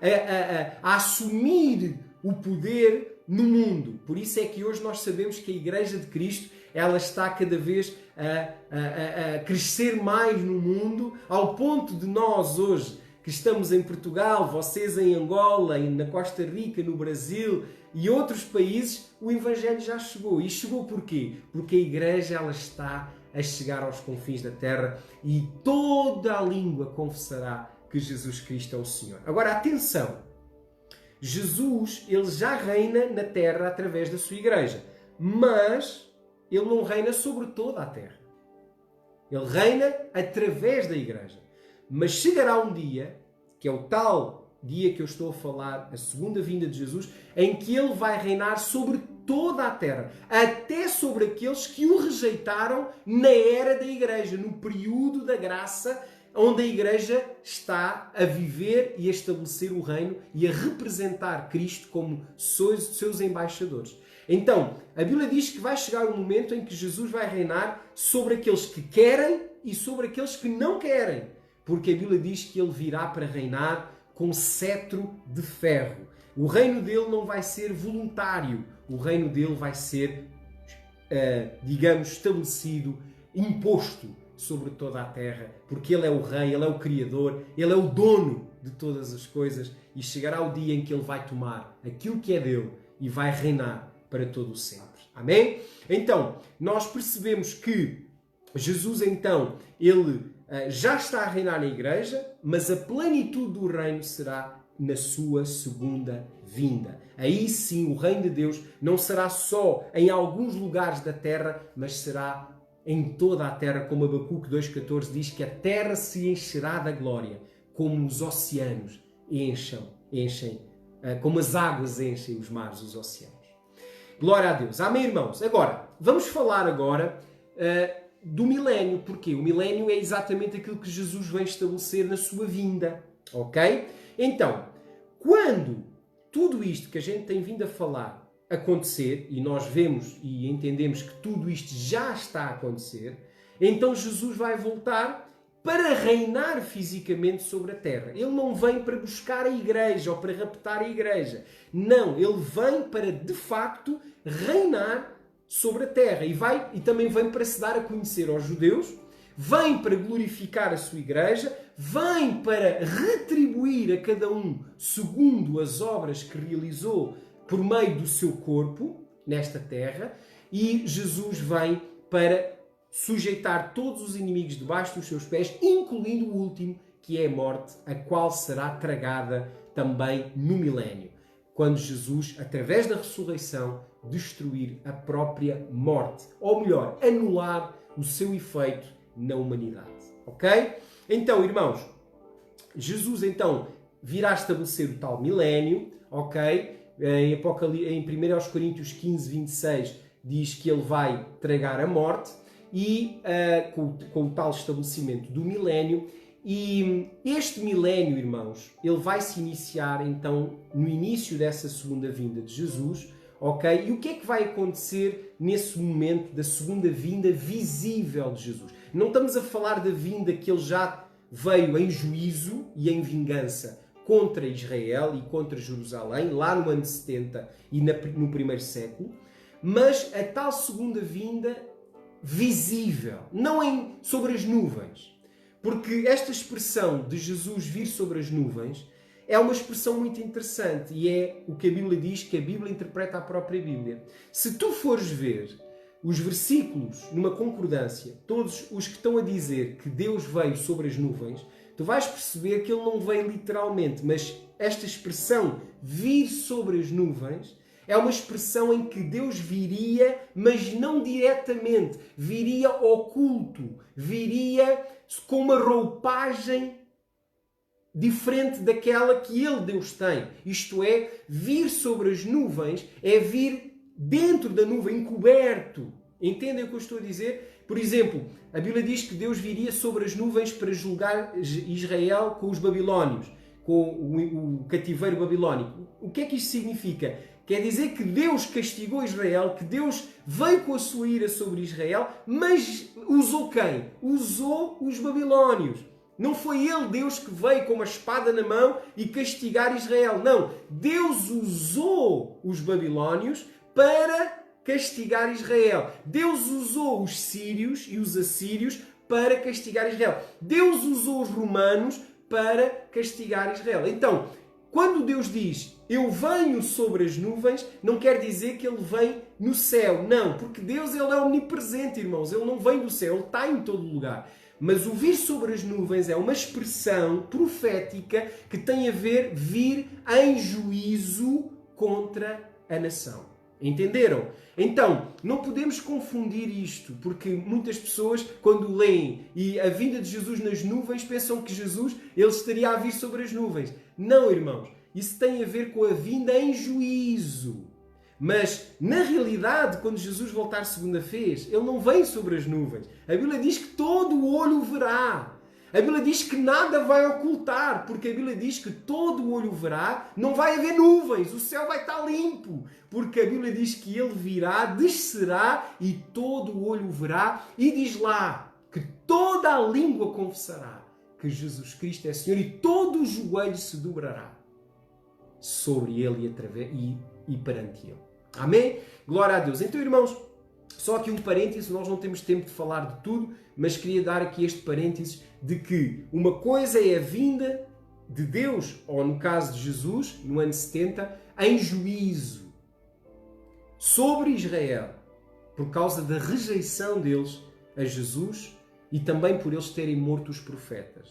a assumir o poder no mundo. Por isso é que hoje nós sabemos que a Igreja de Cristo ela está cada vez a crescer mais no mundo, ao ponto de nós hoje, que estamos em Portugal, vocês em Angola, na Costa Rica, no Brasil e outros países, o Evangelho já chegou. E chegou porquê? Porque a Igreja ela está a chegar aos confins da terra e toda a língua confessará que Jesus Cristo é o Senhor. Agora, atenção! Jesus ele já reina na terra através da sua Igreja, mas ele não reina sobre toda a terra. Ele reina através da Igreja. Mas chegará um dia, que é o tal dia que eu estou a falar, a segunda vinda de Jesus, em que ele vai reinar sobre toda a terra, até sobre aqueles que o rejeitaram na era da Igreja, no período da graça, onde a Igreja está a viver e a estabelecer o reino e a representar Cristo como seus embaixadores. Então, a Bíblia diz que vai chegar um momento em que Jesus vai reinar sobre aqueles que querem e sobre aqueles que não querem. Porque a Bíblia diz que ele virá para reinar com cetro de ferro. O reino dele não vai ser voluntário. O reino dele vai ser, digamos, estabelecido, imposto sobre toda a terra. Porque ele é o rei, ele é o criador, ele é o dono de todas as coisas. E chegará o dia em que ele vai tomar aquilo que é dele e vai reinar para todo o sempre. Amém? Então, nós percebemos que Jesus, então, ele já está a reinar na Igreja, mas a plenitude do reino será na sua segunda vinda. Aí sim o reino de Deus não será só em alguns lugares da terra, mas será em toda a terra, como Abacuque 2,14 diz que a terra se encherá da glória, como os oceanos enchem, como as águas enchem os mares, os oceanos. Glória a Deus. Amém, irmãos? Agora, vamos falar agora do milénio. Porquê? O milénio é exatamente aquilo que Jesus vem estabelecer na sua vinda. Ok? Então, quando tudo isto que a gente tem vindo a falar acontecer, e nós vemos e entendemos que tudo isto já está a acontecer, então Jesus vai voltar para reinar fisicamente sobre a terra. Ele não vem para buscar a Igreja ou para raptar a Igreja. Não, ele vem para, de facto, reinar sobre a terra. E também vem para se dar a conhecer aos judeus, vem para glorificar a sua Igreja, vem para retribuir a cada um segundo as obras que realizou por meio do seu corpo nesta terra, e Jesus vem para sujeitar todos os inimigos debaixo dos seus pés, incluindo o último, que é a morte, a qual será tragada também no milénio, quando Jesus, através da ressurreição, destruir a própria morte, ou melhor, anular o seu efeito na humanidade. Ok? Então, irmãos, Jesus então virá estabelecer o tal milénio, ok? Em 1 Coríntios 15, 26 diz que ele vai tragar a morte, e com o tal estabelecimento do milénio. E este milénio, irmãos, ele vai se iniciar então no início dessa segunda vinda de Jesus, ok? E o que é que vai acontecer nesse momento da segunda vinda visível de Jesus? Não estamos a falar da vinda que ele já veio em juízo e em vingança contra Israel e contra Jerusalém, lá no ano 70 e no primeiro século, mas a tal segunda vinda visível, não sobre as nuvens. Porque esta expressão de Jesus vir sobre as nuvens é uma expressão muito interessante e é o que a Bíblia diz, que a Bíblia interpreta a própria Bíblia. Se tu fores ver os versículos numa concordância, todos os que estão a dizer que Deus veio sobre as nuvens, tu vais perceber que ele não veio literalmente, mas esta expressão vir sobre as nuvens é uma expressão em que Deus viria, mas não diretamente. Viria oculto. Viria com uma roupagem diferente daquela que ele, Deus, tem. Isto é, vir sobre as nuvens é vir dentro da nuvem, encoberto. Entendem o que eu estou a dizer? Por exemplo, a Bíblia diz que Deus viria sobre as nuvens para julgar Israel com os babilónios. com o cativeiro babilónico. O que é que isto significa? Quer dizer que Deus castigou Israel, que Deus veio com a sua ira sobre Israel, mas usou quem? Usou os babilónios. Não foi ele, Deus, que veio com uma espada na mão e castigar Israel. Não. Deus usou os babilónios para castigar Israel. Deus usou os sírios e os assírios para castigar Israel. Deus usou os romanos para castigar Israel. Então, quando Deus diz, eu venho sobre as nuvens, não quer dizer que ele vem no céu. Não, porque Deus ele é omnipresente, irmãos. Ele não vem do céu, ele está em todo lugar. Mas o vir sobre as nuvens é uma expressão profética que tem a ver vir em juízo contra a nação. Entenderam? Então, não podemos confundir isto, porque muitas pessoas, quando leem e a vinda de Jesus nas nuvens, pensam que Jesus ele estaria a vir sobre as nuvens. Não, irmãos. Isso tem a ver com a vinda em juízo. Mas, na realidade, quando Jesus voltar segunda vez, ele não vem sobre as nuvens. A Bíblia diz que todo o olho o verá. A Bíblia diz que nada vai ocultar, porque a Bíblia diz que todo o olho verá, não vai haver nuvens, o céu vai estar limpo, porque a Bíblia diz que ele virá, descerá e todo o olho verá, e diz lá que toda a língua confessará que Jesus Cristo é Senhor e todo o joelho se dobrará sobre ele e perante ele. Amém? Glória a Deus. Então, irmãos, só aqui um parênteses, nós não temos tempo de falar de tudo, mas queria dar aqui este parênteses de que uma coisa é a vinda de Deus, ou no caso de Jesus, no ano 70, em juízo sobre Israel, por causa da rejeição deles a Jesus e também por eles terem morto os profetas.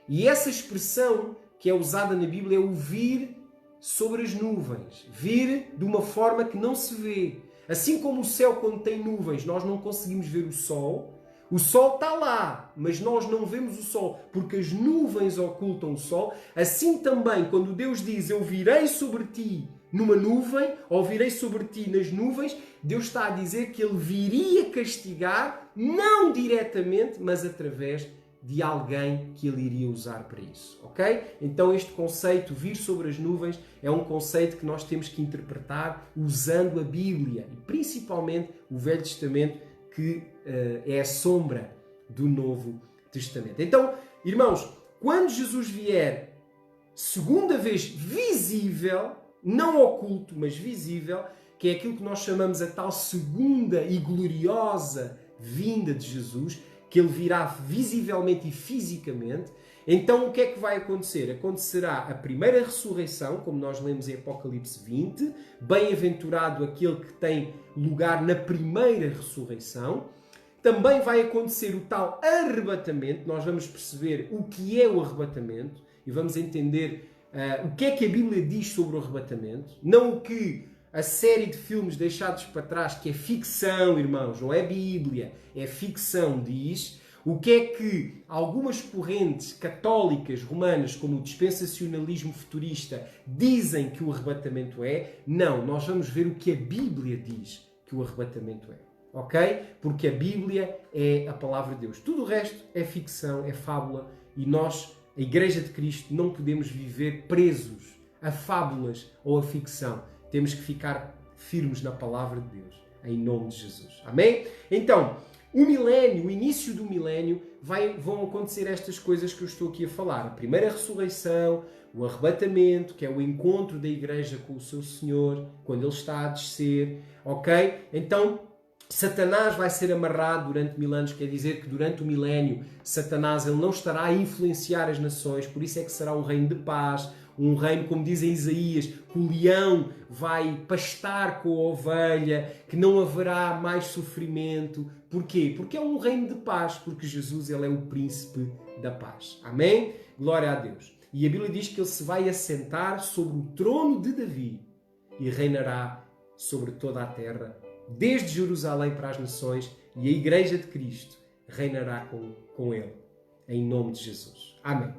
E essa expressão que é usada na Bíblia é o vir sobre as nuvens, vir de uma forma que não se vê. Assim como o céu, quando tem nuvens, nós não conseguimos ver o sol está lá, mas nós não vemos o sol, porque as nuvens ocultam o sol. Assim também, quando Deus diz, eu virei sobre ti numa nuvem, ou virei sobre ti nas nuvens, Deus está a dizer que ele viria castigar, não diretamente, mas através de alguém que ele iria usar para isso, ok? Então este conceito, vir sobre as nuvens, é um conceito que nós temos que interpretar usando a Bíblia, e principalmente o Velho Testamento, que é a sombra do Novo Testamento. Então, irmãos, quando Jesus vier segunda vez visível, não oculto, mas visível, que é aquilo que nós chamamos a tal segunda e gloriosa vinda de Jesus, que ele virá visivelmente e fisicamente, então o que é que vai acontecer? Acontecerá a primeira ressurreição, como nós lemos em Apocalipse 20, bem-aventurado aquele que tem lugar na primeira ressurreição. Também vai acontecer o tal arrebatamento, nós vamos perceber o que é o arrebatamento e vamos entender o que é que a Bíblia diz sobre o arrebatamento, não o que a série de filmes deixados para trás, que é ficção, irmãos, não é Bíblia, é ficção, diz. O que é que algumas correntes católicas romanas, como o dispensacionalismo futurista, dizem que o arrebatamento é? Não, nós vamos ver o que a Bíblia diz que o arrebatamento é. Ok? Porque a Bíblia é a palavra de Deus. Tudo o resto é ficção, é fábula, e nós, a Igreja de Cristo, não podemos viver presos a fábulas ou a ficção. Temos que ficar firmes na palavra de Deus, em nome de Jesus. Amém? Então, o milénio, o início do milénio, vão acontecer estas coisas que eu estou aqui a falar. A primeira ressurreição, o arrebatamento, que é o encontro da igreja com o seu Senhor, quando ele está a descer. Ok? Então, Satanás vai ser amarrado durante 1000 anos, quer dizer que durante o milénio, Satanás ele não estará a influenciar as nações, por isso é que será um reino de paz, um reino, como diz em Isaías, que o leão vai pastar com a ovelha, que não haverá mais sofrimento. Porquê? Porque é um reino de paz, porque Jesus ele é o príncipe da paz. Amém? Glória a Deus. E a Bíblia diz que ele se vai assentar sobre o trono de Davi e reinará sobre toda a terra, desde Jerusalém para as nações, e a Igreja de Cristo reinará com ele, em nome de Jesus. Amém.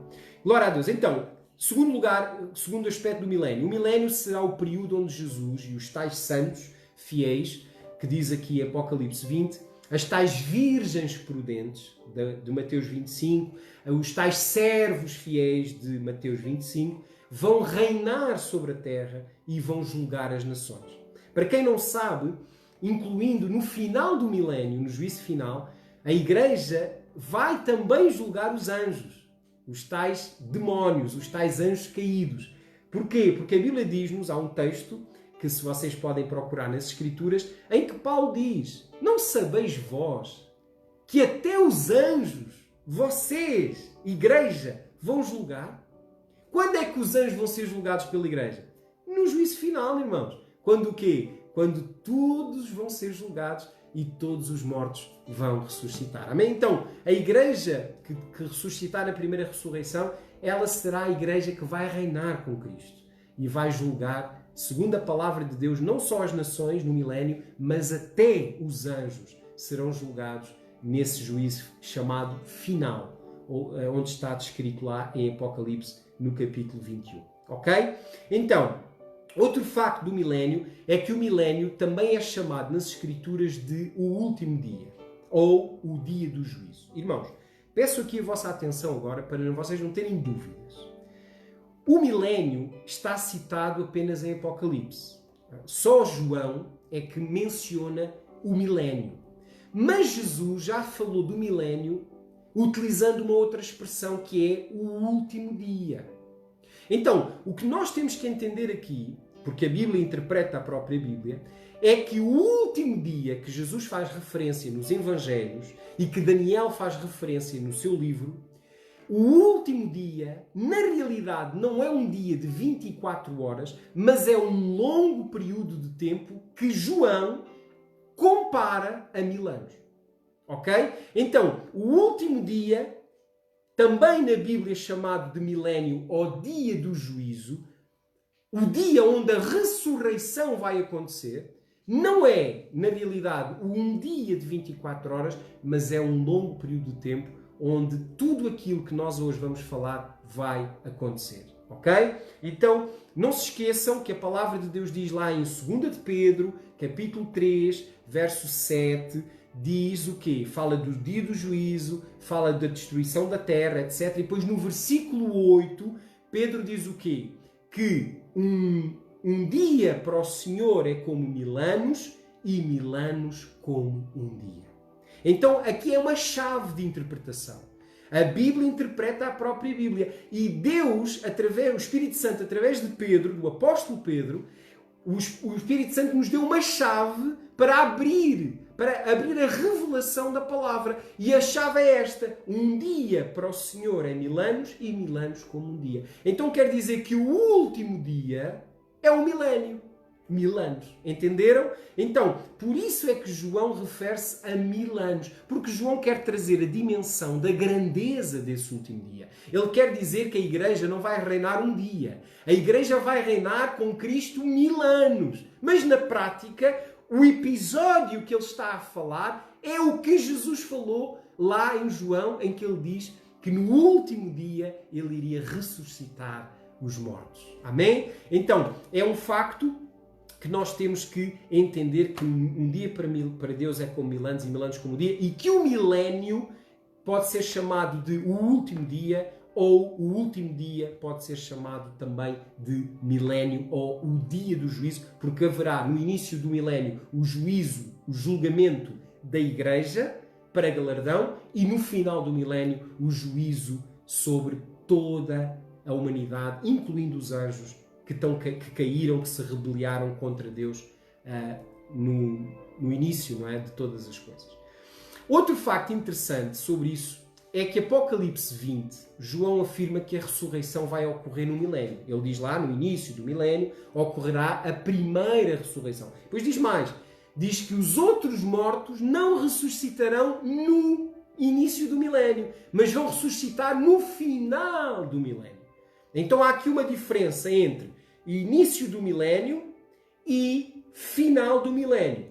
Glória a Deus. Então, segundo lugar, segundo aspecto do milénio. O milénio será o período onde Jesus e os tais santos fiéis, que diz aqui Apocalipse 20, as tais virgens prudentes, de Mateus 25, os tais servos fiéis de Mateus 25, vão reinar sobre a terra e vão julgar as nações. Para quem não sabe, incluindo no final do milénio, no juízo final, a Igreja vai também julgar os anjos, os tais demónios, os tais anjos caídos. Porquê? Porque a Bíblia diz-nos, há um texto, que se vocês podem procurar nas Escrituras, em que Paulo diz: não sabeis vós que até os anjos, vocês, Igreja, vão julgar? Quando é que os anjos vão ser julgados pela Igreja? No juízo final, irmãos. Quando o quê? Quando todos vão ser julgados e todos os mortos vão ressuscitar. Amém? Então, a Igreja que ressuscitar na primeira ressurreição, ela será a Igreja que vai reinar com Cristo e vai julgar, segundo a palavra de Deus, não só as nações no milénio, mas até os anjos serão julgados nesse juízo chamado final, onde está descrito lá em Apocalipse, no capítulo 21. Ok? Então, outro facto do milénio é que o milénio também é chamado nas Escrituras de o último dia, ou o dia do juízo. Irmãos, peço aqui a vossa atenção agora para vocês não terem dúvidas. O milénio está citado apenas em Apocalipse. Só João é que menciona o milénio. Mas Jesus já falou do milénio utilizando uma outra expressão que é o último dia. Então, o que nós temos que entender aqui, porque a Bíblia interpreta a própria Bíblia, é que o último dia que Jesus faz referência nos Evangelhos e que Daniel faz referência no seu livro, o último dia, na realidade, não é um dia de 24 horas, mas é um longo período de tempo que João compara a 1000 anos. Ok? Então, o último dia, também na Bíblia chamado de milénio ou dia do juízo, o dia onde a ressurreição vai acontecer, não é, na realidade, um dia de 24 horas, mas é um longo período de tempo onde tudo aquilo que nós hoje vamos falar vai acontecer. Ok? Então, não se esqueçam que a palavra de Deus diz lá em 2 de Pedro, capítulo 3, verso 7, diz o quê? Fala do dia do juízo, fala da destruição da terra, etc. E depois no versículo 8, Pedro diz o quê? Que um dia para o Senhor é como 1000 anos e 1000 anos como um dia. Então aqui é uma chave de interpretação. A Bíblia interpreta a própria Bíblia. E Deus, o Espírito Santo, através de Pedro, do apóstolo Pedro, o Espírito Santo nos deu uma chave para abrir a revelação da palavra. E a chave é esta: um dia para o Senhor é 1000 anos e 1000 anos como um dia. Então quer dizer que o último dia é o milénio. 1000 anos. Entenderam? Então, por isso é que João refere-se a 1000 anos. Porque João quer trazer a dimensão da grandeza desse último dia. Ele quer dizer que a Igreja não vai reinar um dia. A Igreja vai reinar com Cristo 1000 anos. Mas na prática, o episódio que ele está a falar é o que Jesus falou lá em João, em que ele diz que no último dia ele iria ressuscitar os mortos. Amém? Então, é um facto que nós temos que entender que um dia para Deus é como 1000 anos e 1000 anos como um dia, e que o milénio pode ser chamado de o último dia, ou o último dia pode ser chamado também de milénio ou o dia do juízo, porque haverá no início do milénio o juízo, o julgamento da Igreja para galardão, e no final do milénio o juízo sobre toda a humanidade, incluindo os anjos que caíram, que se rebeliaram contra Deus no início, não é, de todas as coisas. Outro facto interessante sobre isso é que Apocalipse 20, João afirma que a ressurreição vai ocorrer no milénio. Ele diz lá, no início do milénio, ocorrerá a primeira ressurreição. Depois diz mais, diz que os outros mortos não ressuscitarão no início do milénio, mas vão ressuscitar no final do milénio. Então há aqui uma diferença entre início do milénio e final do milénio.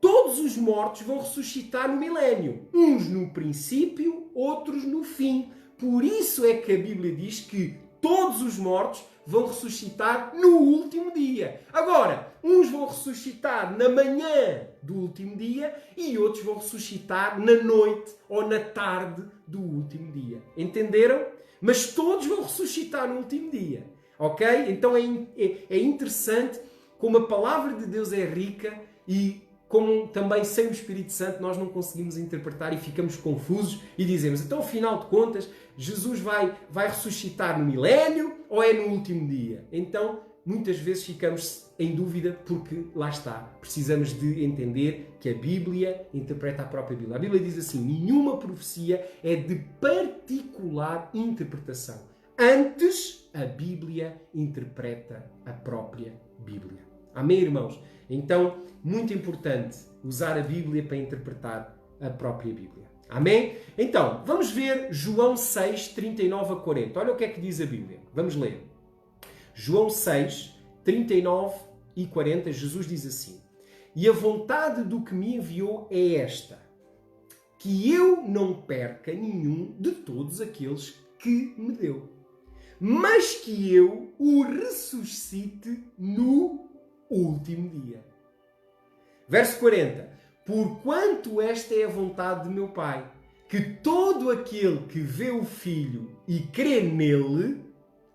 Todos os mortos vão ressuscitar no milénio. Uns no princípio, outros no fim. Por isso é que a Bíblia diz que todos os mortos vão ressuscitar no último dia. Agora, uns vão ressuscitar na manhã do último dia e outros vão ressuscitar na noite ou na tarde do último dia. Entenderam? Mas todos vão ressuscitar no último dia. Ok? Então é interessante como a palavra de Deus é rica e como também sem o Espírito Santo nós não conseguimos interpretar e ficamos confusos e dizemos, então afinal de contas, Jesus vai ressuscitar no milénio ou é no último dia? Então, muitas vezes ficamos em dúvida porque, lá está, precisamos de entender que a Bíblia interpreta a própria Bíblia. A Bíblia diz assim, nenhuma profecia é de particular interpretação. Antes, a Bíblia interpreta a própria Bíblia. Amém, irmãos? Então, muito importante usar a Bíblia para interpretar a própria Bíblia. Amém? Então, vamos ver João 6, 39 a 40. Olha o que é que diz a Bíblia. Vamos ler. João 6, 39 e 40, Jesus diz assim: E a vontade do que me enviou é esta, que eu não perca nenhum de todos aqueles que me deu, mas que eu o ressuscite no último dia. Verso 40. Porquanto esta é a vontade de meu Pai, que todo aquele que vê o Filho e crê nele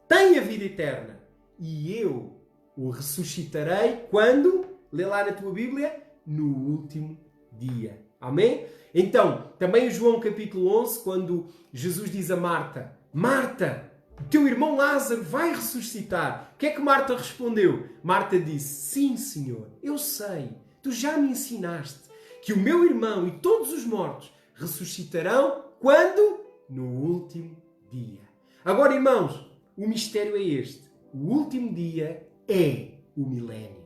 tem a vida eterna, e eu o ressuscitarei quando? Lê lá na tua Bíblia, no último dia. Amém? Então, também em João capítulo 11, quando Jesus diz a Marta, Marta, o teu irmão Lázaro vai ressuscitar. O que é que Marta respondeu? Marta disse, sim, Senhor, eu sei, tu já me ensinaste que o meu irmão e todos os mortos ressuscitarão quando? No último dia. Agora, irmãos, o mistério é este. O último dia é o milénio.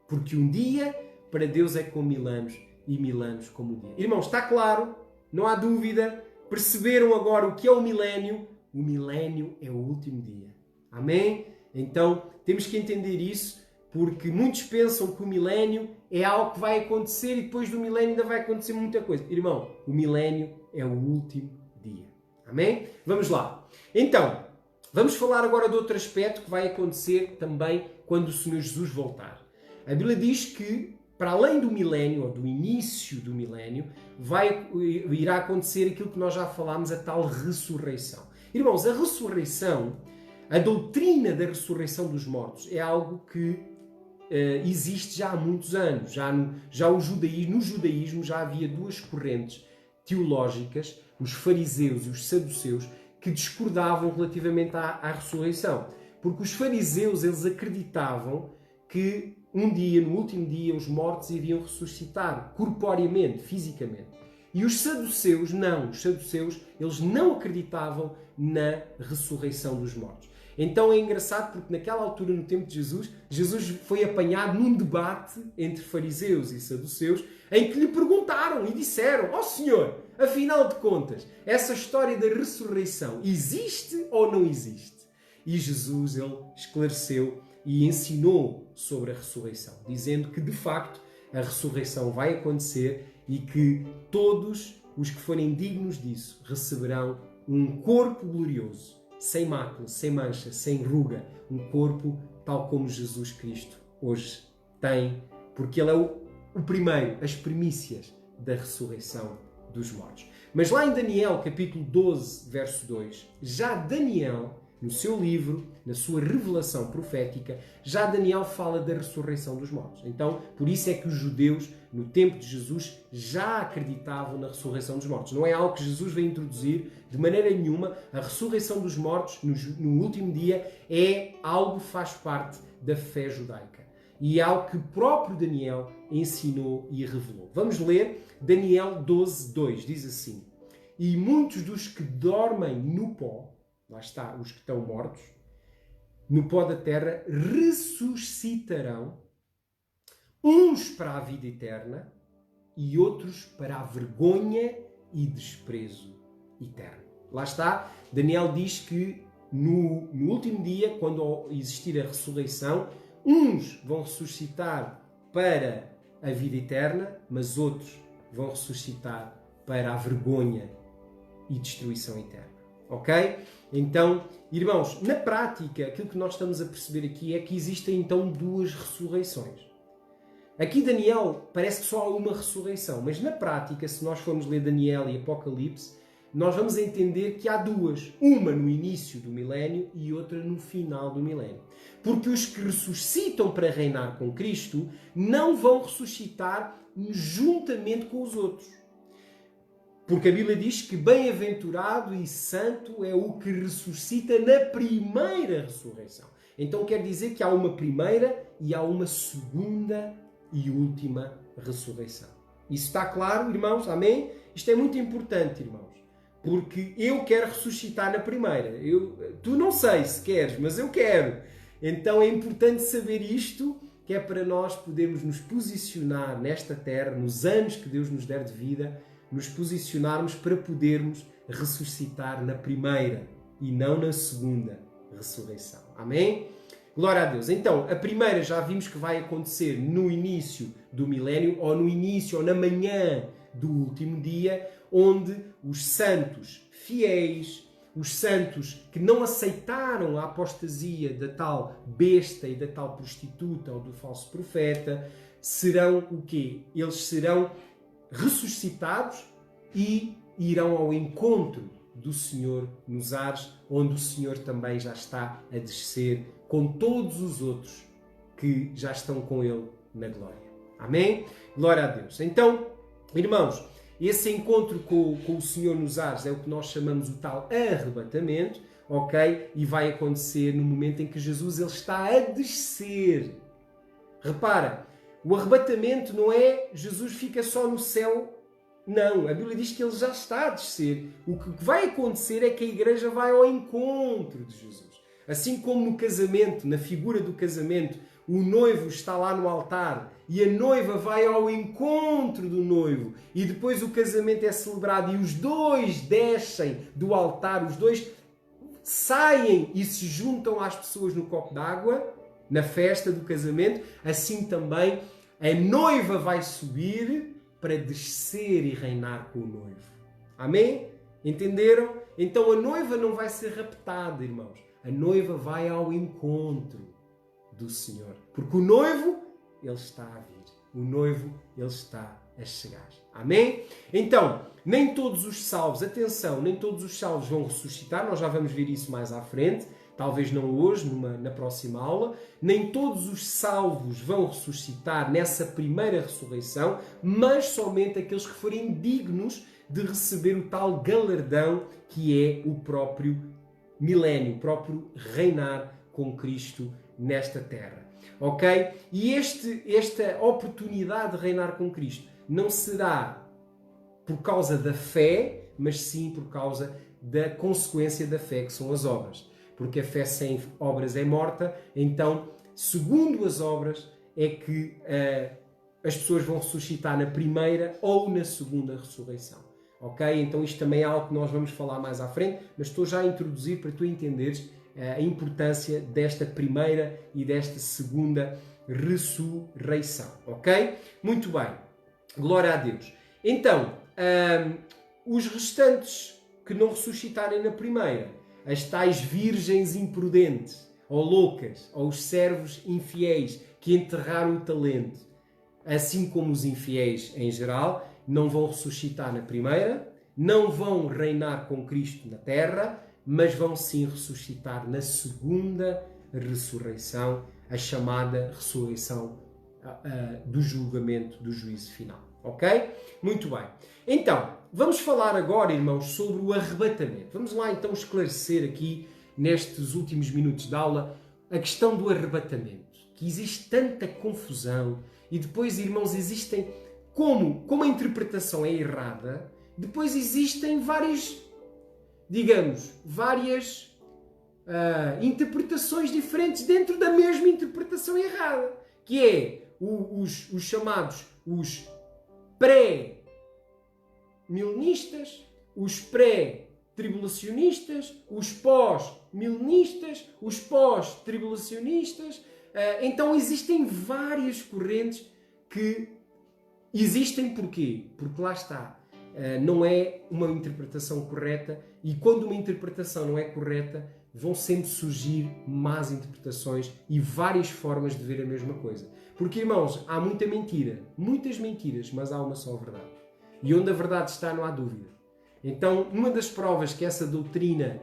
Porque um dia para Deus é como 1000 anos e 1000 anos como um dia. Irmãos, está claro? Não há dúvida? Perceberam agora o que é o milénio? O milénio é o último dia. Amém? Então, temos que entender isso, porque muitos pensam que o milénio é algo que vai acontecer e depois do milénio ainda vai acontecer muita coisa. Irmão, o milénio é o último dia. Amém? Vamos lá. Então, vamos falar agora de outro aspecto que vai acontecer também quando o Senhor Jesus voltar. A Bíblia diz que, para além do milénio, ou do início do milénio, irá acontecer aquilo que nós já falámos, a tal ressurreição. Irmãos, a ressurreição, a doutrina da ressurreição dos mortos, é algo que existe já há muitos anos. No judaísmo já havia duas correntes teológicas, os fariseus e os saduceus, que discordavam relativamente à ressurreição. Porque os fariseus, eles acreditavam que um dia, no último dia, os mortos iriam ressuscitar corporeamente, fisicamente. E os saduceus não. Os saduceus, eles não acreditavam na ressurreição dos mortos. Então é engraçado porque naquela altura, no tempo de Jesus, Jesus foi apanhado num debate entre fariseus e saduceus, em que lhe perguntaram e disseram, ó Senhor, afinal de contas, essa história da ressurreição existe ou não existe? E Jesus, ele esclareceu e ensinou sobre a ressurreição, dizendo que, de facto, a ressurreição vai acontecer e que todos os que forem dignos disso receberão um corpo glorioso, sem mácula, sem mancha, sem ruga, um corpo tal como Jesus Cristo hoje tem, porque Ele é o primeiro, as primícias da ressurreição dos mortos. Mas lá em Daniel, capítulo 12, verso 2, já Daniel, no seu livro, na sua revelação profética, já Daniel fala da ressurreição dos mortos. Então, por isso é que os judeus, no tempo de Jesus, já acreditavam na ressurreição dos mortos. Não é algo que Jesus veio introduzir de maneira nenhuma. A ressurreição dos mortos, no último dia, é algo que faz parte da fé judaica. E é algo que o próprio Daniel ensinou e revelou. Vamos ler Daniel 12, 2. Diz assim: E muitos dos que dormem no pó, lá está, os que estão mortos, no pó da terra, ressuscitarão, uns para a vida eterna e outros para a vergonha e desprezo eterno. Lá está, Daniel diz que no último dia, quando existir a ressurreição, uns vão ressuscitar para a vida eterna, mas outros vão ressuscitar para a vergonha e destruição eterna. ok? Então, irmãos, na prática, aquilo que nós estamos a perceber aqui é que existem então duas ressurreições. Aqui Daniel parece que só há uma ressurreição, mas na prática, se nós formos ler Daniel e Apocalipse, nós vamos entender que há duas. Uma no início do milénio e outra no final do milénio. Porque os que ressuscitam para reinar com Cristo não vão ressuscitar juntamente com os outros. Porque a Bíblia diz que bem-aventurado e santo é o que ressuscita na primeira ressurreição. Então quer dizer que há uma primeira e há uma segunda e última ressurreição. Isso está claro, irmãos? Amém? Isto é muito importante, irmãos. Porque eu quero ressuscitar na primeira. Tu não sei se queres, mas eu quero. Então é importante saber isto, que é para nós podermos nos posicionar nesta terra, nos anos que Deus nos der de vida, nos posicionarmos para podermos ressuscitar na primeira e não na segunda ressurreição. Amém? Glória a Deus. Então, a primeira já vimos que vai acontecer no início do milénio, ou no início, ou na manhã do último dia, onde os santos fiéis, os santos que não aceitaram a apostasia da tal besta e da tal prostituta ou do falso profeta, serão o quê? Eles serão ressuscitados e irão ao encontro do Senhor nos ares, onde o Senhor também já está a descer com todos os outros que já estão com Ele na glória. Amém? Glória a Deus. Então, irmãos, esse encontro com o Senhor nos ares é o que nós chamamos o tal arrebatamento, ok? E vai acontecer no momento em que Jesus ele está a descer. Repara, o arrebatamento não é Jesus fica só no céu. Não, a Bíblia diz que ele já está a descer. O que vai acontecer é que a igreja vai ao encontro de Jesus. Assim como no casamento, na figura do casamento, o noivo está lá no altar e a noiva vai ao encontro do noivo e depois o casamento é celebrado e os dois descem do altar, os dois saem e se juntam às pessoas no copo d'água, na festa do casamento, assim também a noiva vai subir para descer e reinar com o noivo. Amém? Entenderam? Então a noiva não vai ser raptada, irmãos. A noiva vai ao encontro do Senhor. Porque o noivo, ele está a vir. O noivo, ele está a chegar. Amém? Então, nem todos os salvos, atenção, nem todos os salvos vão ressuscitar. Nós já vamos ver isso mais à frente. Talvez não hoje, na próxima aula. Nem todos os salvos vão ressuscitar nessa primeira ressurreição, mas somente aqueles que forem dignos de receber o tal galardão que é o próprio milénio, o próprio reinar com Cristo nesta terra. Ok? E esta oportunidade de reinar com Cristo não será por causa da fé, mas sim por causa da consequência da fé, que são as obras. Porque a fé sem obras é morta, então, segundo as obras, é que as pessoas vão ressuscitar na primeira ou na segunda ressurreição. Ok? Então isto também é algo que nós vamos falar mais à frente, mas estou já a introduzir para tu entenderes a importância desta primeira e desta segunda ressurreição. Ok? Muito bem. Glória a Deus. Então, os restantes que não ressuscitarem na primeira, as tais virgens imprudentes, ou loucas, ou os servos infiéis que enterraram o talento, assim como os infiéis em geral, não vão ressuscitar na primeira, não vão reinar com Cristo na terra, mas vão sim ressuscitar na segunda ressurreição, a chamada ressurreição do julgamento, do juízo final. Ok? Muito bem. Então, vamos falar agora, irmãos, sobre o arrebatamento. Vamos lá então esclarecer aqui, nestes últimos minutos de aula, a questão do arrebatamento. Que existe tanta confusão e depois, irmãos, existem... Como a interpretação é errada, depois existem várias interpretações diferentes dentro da mesma interpretação errada. Que é os chamados os pré-milenistas, os pré-tribulacionistas, os pós-milenistas, os pós-tribulacionistas. Então existem várias correntes que existem porquê? Porque lá está. não é uma interpretação correta, e quando uma interpretação não é correta, vão sempre surgir más interpretações e várias formas de ver a mesma coisa. Porque, irmãos, há muita mentira, muitas mentiras, mas há uma só verdade. E onde a verdade está, não há dúvida. Então, uma das provas que essa doutrina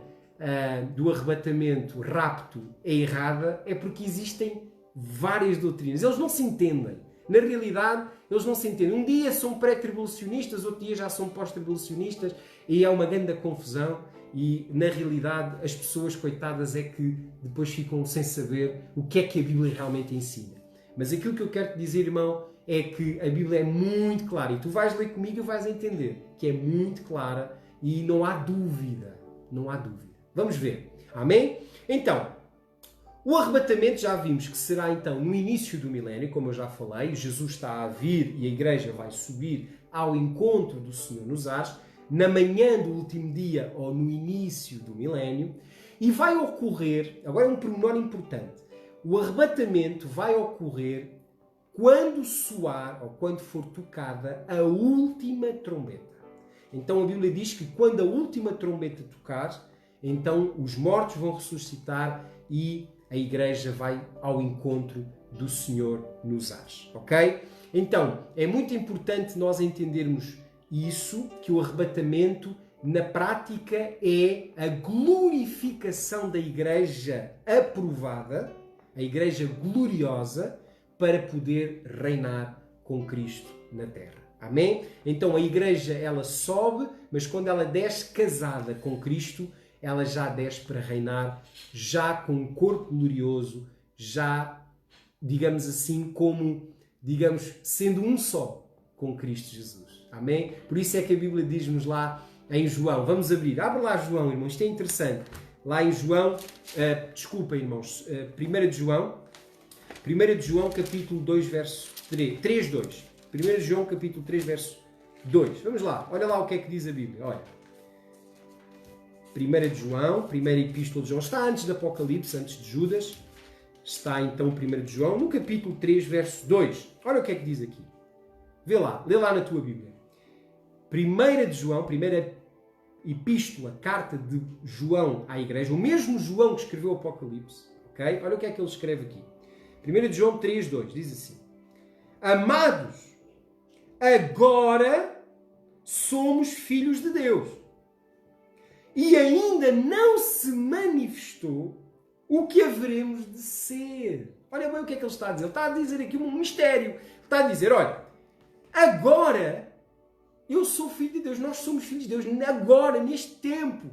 do arrebatamento, rapto, é errada, é porque existem várias doutrinas. Eles não se entendem. Na realidade, eles não se entendem. Um dia são pré-tribulacionistas, outro dia já são pós-tribulacionistas, e é uma grande confusão. E, na realidade, as pessoas, coitadas, é que depois ficam sem saber o que é que a Bíblia realmente ensina. Mas aquilo que eu quero te dizer, irmão, é que a Bíblia é muito clara. E tu vais ler comigo e vais entender que é muito clara e não há dúvida. Não há dúvida. Vamos ver. Amém? Então, o arrebatamento já vimos que será então no início do milénio, como eu já falei. Jesus está a vir e a igreja vai subir ao encontro do Senhor nos ares, na manhã do último dia ou no início do milénio, e vai ocorrer, agora é um pormenor importante, o arrebatamento vai ocorrer quando soar ou quando for tocada a última trombeta. Então a Bíblia diz que quando a última trombeta tocar, então os mortos vão ressuscitar e a igreja vai ao encontro do Senhor nos ares, ok? Então é muito importante nós entendermos isso, que o arrebatamento, na prática, é a glorificação da igreja aprovada, a igreja gloriosa, para poder reinar com Cristo na terra. Amém? Então a igreja, ela sobe, mas quando ela desce casada com Cristo, ela já desce para reinar, já com um corpo glorioso, já, digamos assim, como, digamos, sendo um só com Cristo Jesus. Amém? Por isso é que a Bíblia diz-nos lá em João, vamos abrir, abre lá João, irmãos, isto é interessante. Lá em João, desculpa, irmãos, 1 de João, capítulo 2, verso 3, 2. 1 de João, capítulo 3, verso 2. Vamos lá, olha lá o que é que diz a Bíblia, olha. 1 de João, primeira epístola de João, está antes do Apocalipse, antes de Judas, está então 1 de João, no capítulo 3, verso 2. Olha o que é que diz aqui. Vê lá, lê lá na tua Bíblia. 1 de João, primeira epístola, carta de João à igreja, o mesmo João que escreveu o Apocalipse, ok? Olha o que é que ele escreve aqui. 1 de João 3, 2, diz assim: Amados, agora somos filhos de Deus, e ainda não se manifestou o que haveremos de ser. Olha bem o que é que ele está a dizer. Ele está a dizer aqui um mistério. Ele está a dizer, olha, agora eu sou filho de Deus, nós somos filhos de Deus, agora, neste tempo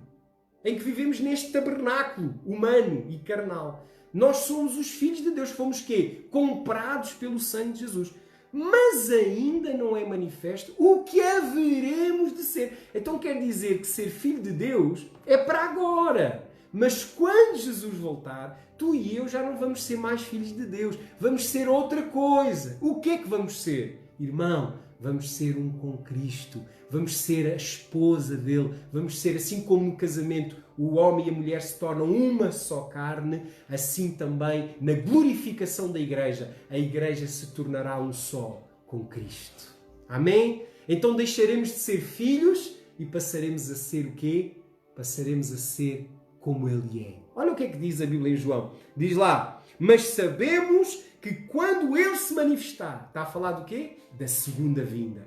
em que vivemos neste tabernáculo humano e carnal. Nós somos os filhos de Deus, fomos quê? Comprados pelo sangue de Jesus. Mas ainda não é manifesto o que haveremos de ser. Então quer dizer que ser filho de Deus é para agora. Mas quando Jesus voltar, tu e eu já não vamos ser mais filhos de Deus. Vamos ser outra coisa. O que é que vamos ser? Irmão, vamos ser um com Cristo. Vamos ser a esposa dele. Vamos ser, assim como no casamento o homem e a mulher se tornam uma só carne, assim também na glorificação da igreja, a igreja se tornará um só com Cristo. Amém? Então deixaremos de ser filhos e passaremos a ser o quê? Passaremos a ser como Ele é. Olha o que é que diz a Bíblia em João. Diz lá, mas sabemos que quando Ele se manifestar, está a falar do quê? Da segunda vinda.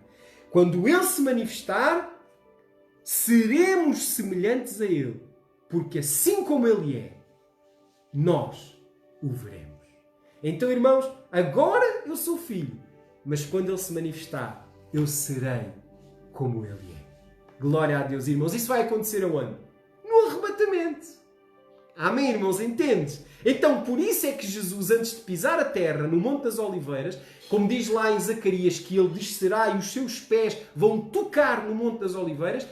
Quando Ele se manifestar, seremos semelhantes a Ele, porque assim como Ele é, nós o veremos. Então, irmãos, agora eu sou filho, mas quando Ele se manifestar, eu serei como Ele é. Glória a Deus, irmãos. Isso vai acontecer aonde? No arrebatamento. Amém, irmãos? Entendes? Então, por isso é que Jesus, antes de pisar a terra no Monte das Oliveiras, como diz lá em Zacarias, que Ele descerá e os seus pés vão tocar no Monte das Oliveiras,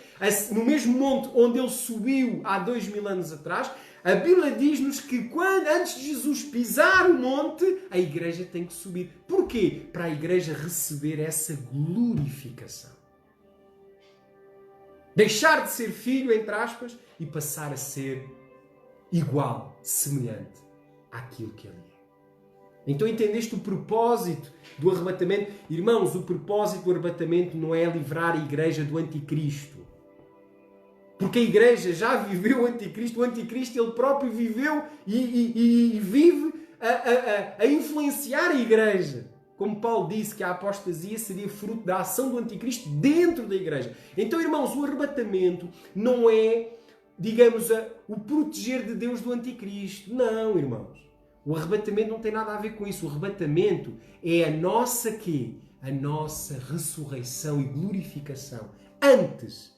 no mesmo monte onde Ele subiu há 2000 anos atrás, a Bíblia diz-nos que antes de Jesus pisar o monte, a igreja tem que subir. Porquê? Para a igreja receber essa glorificação. Deixar de ser filho, entre aspas, e passar a ser igual, semelhante àquilo que Ele é. Então entendeste o propósito do arrebatamento? Irmãos, o propósito do arrebatamento não é livrar a igreja do anticristo. Porque a igreja já viveu o anticristo ele próprio viveu e vive a influenciar a igreja. Como Paulo disse que a apostasia seria fruto da ação do anticristo dentro da igreja. Então, irmãos, o arrebatamento não é, digamos, o proteger de Deus do anticristo. Não, irmãos. O arrebatamento não tem nada a ver com isso. O arrebatamento é a nossa quê? A nossa ressurreição e glorificação antes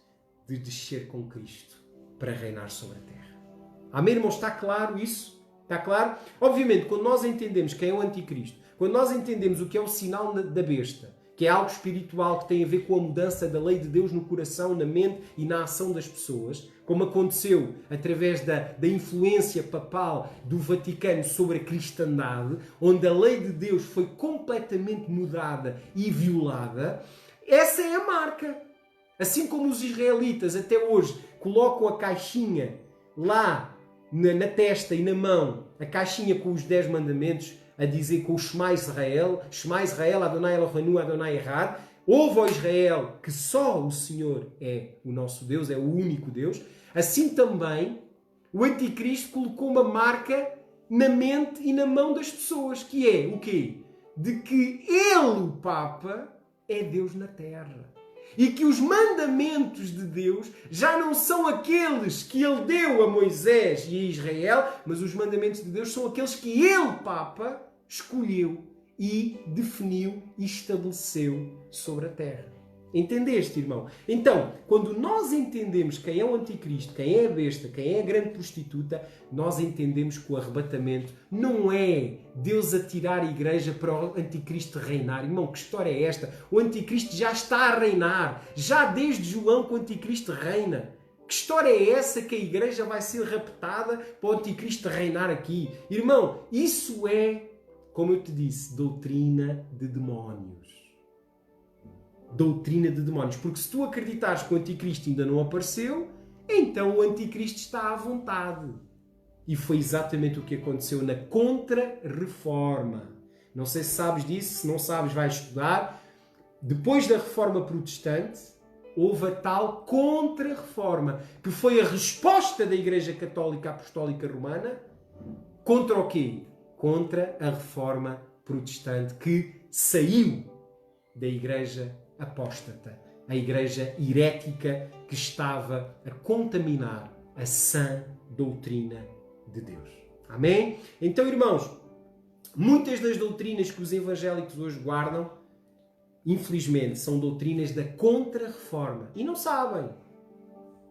de descer com Cristo para reinar sobre a terra. Amém, irmãos? Está claro isso? Está claro? Obviamente, quando nós entendemos quem é o anticristo, quando nós entendemos o que é o sinal da besta, que é algo espiritual que tem a ver com a mudança da lei de Deus no coração, na mente e na ação das pessoas, como aconteceu através da influência papal do Vaticano sobre a cristandade, onde a lei de Deus foi completamente mudada e violada, essa é a marca. Assim como os israelitas até hoje colocam a caixinha lá na testa e na mão, a caixinha com os 10 mandamentos, a dizer com o Shema Israel, Adonai Eloheinu, Adonai Echad, ouve, ó Israel, que só o Senhor é o nosso Deus, é o único Deus. Assim também, o anticristo colocou uma marca na mente e na mão das pessoas, que é o quê? De que ele, o Papa, é Deus na Terra. E que os mandamentos de Deus já não são aqueles que ele deu a Moisés e a Israel, mas os mandamentos de Deus são aqueles que ele, Papa, escolheu e definiu e estabeleceu sobre a terra. Entendeste, irmão? Então, quando nós entendemos quem é o anticristo, quem é a besta, quem é a grande prostituta, nós entendemos que o arrebatamento não é Deus atirar a igreja para o anticristo reinar. Irmão, que história é esta? O anticristo já está a reinar. Já desde João que o anticristo reina. Que história é essa que a igreja vai ser raptada para o anticristo reinar aqui? Irmão, isso é, como eu te disse, doutrina de demónios. Doutrina de demónios. Porque se tu acreditares que o anticristo ainda não apareceu, então o anticristo está à vontade. E foi exatamente o que aconteceu na Contra-Reforma. Não sei se sabes disso, se não sabes vais estudar. Depois da Reforma Protestante, houve a tal Contra-Reforma, que foi a resposta da Igreja Católica Apostólica Romana contra o quê? Contra a Reforma Protestante, que saiu da Igreja apóstata, a igreja herética que estava a contaminar a sã doutrina de Deus. Amém? Então, irmãos, muitas das doutrinas que os evangélicos hoje guardam, infelizmente, são doutrinas da Contra-Reforma. E não sabem.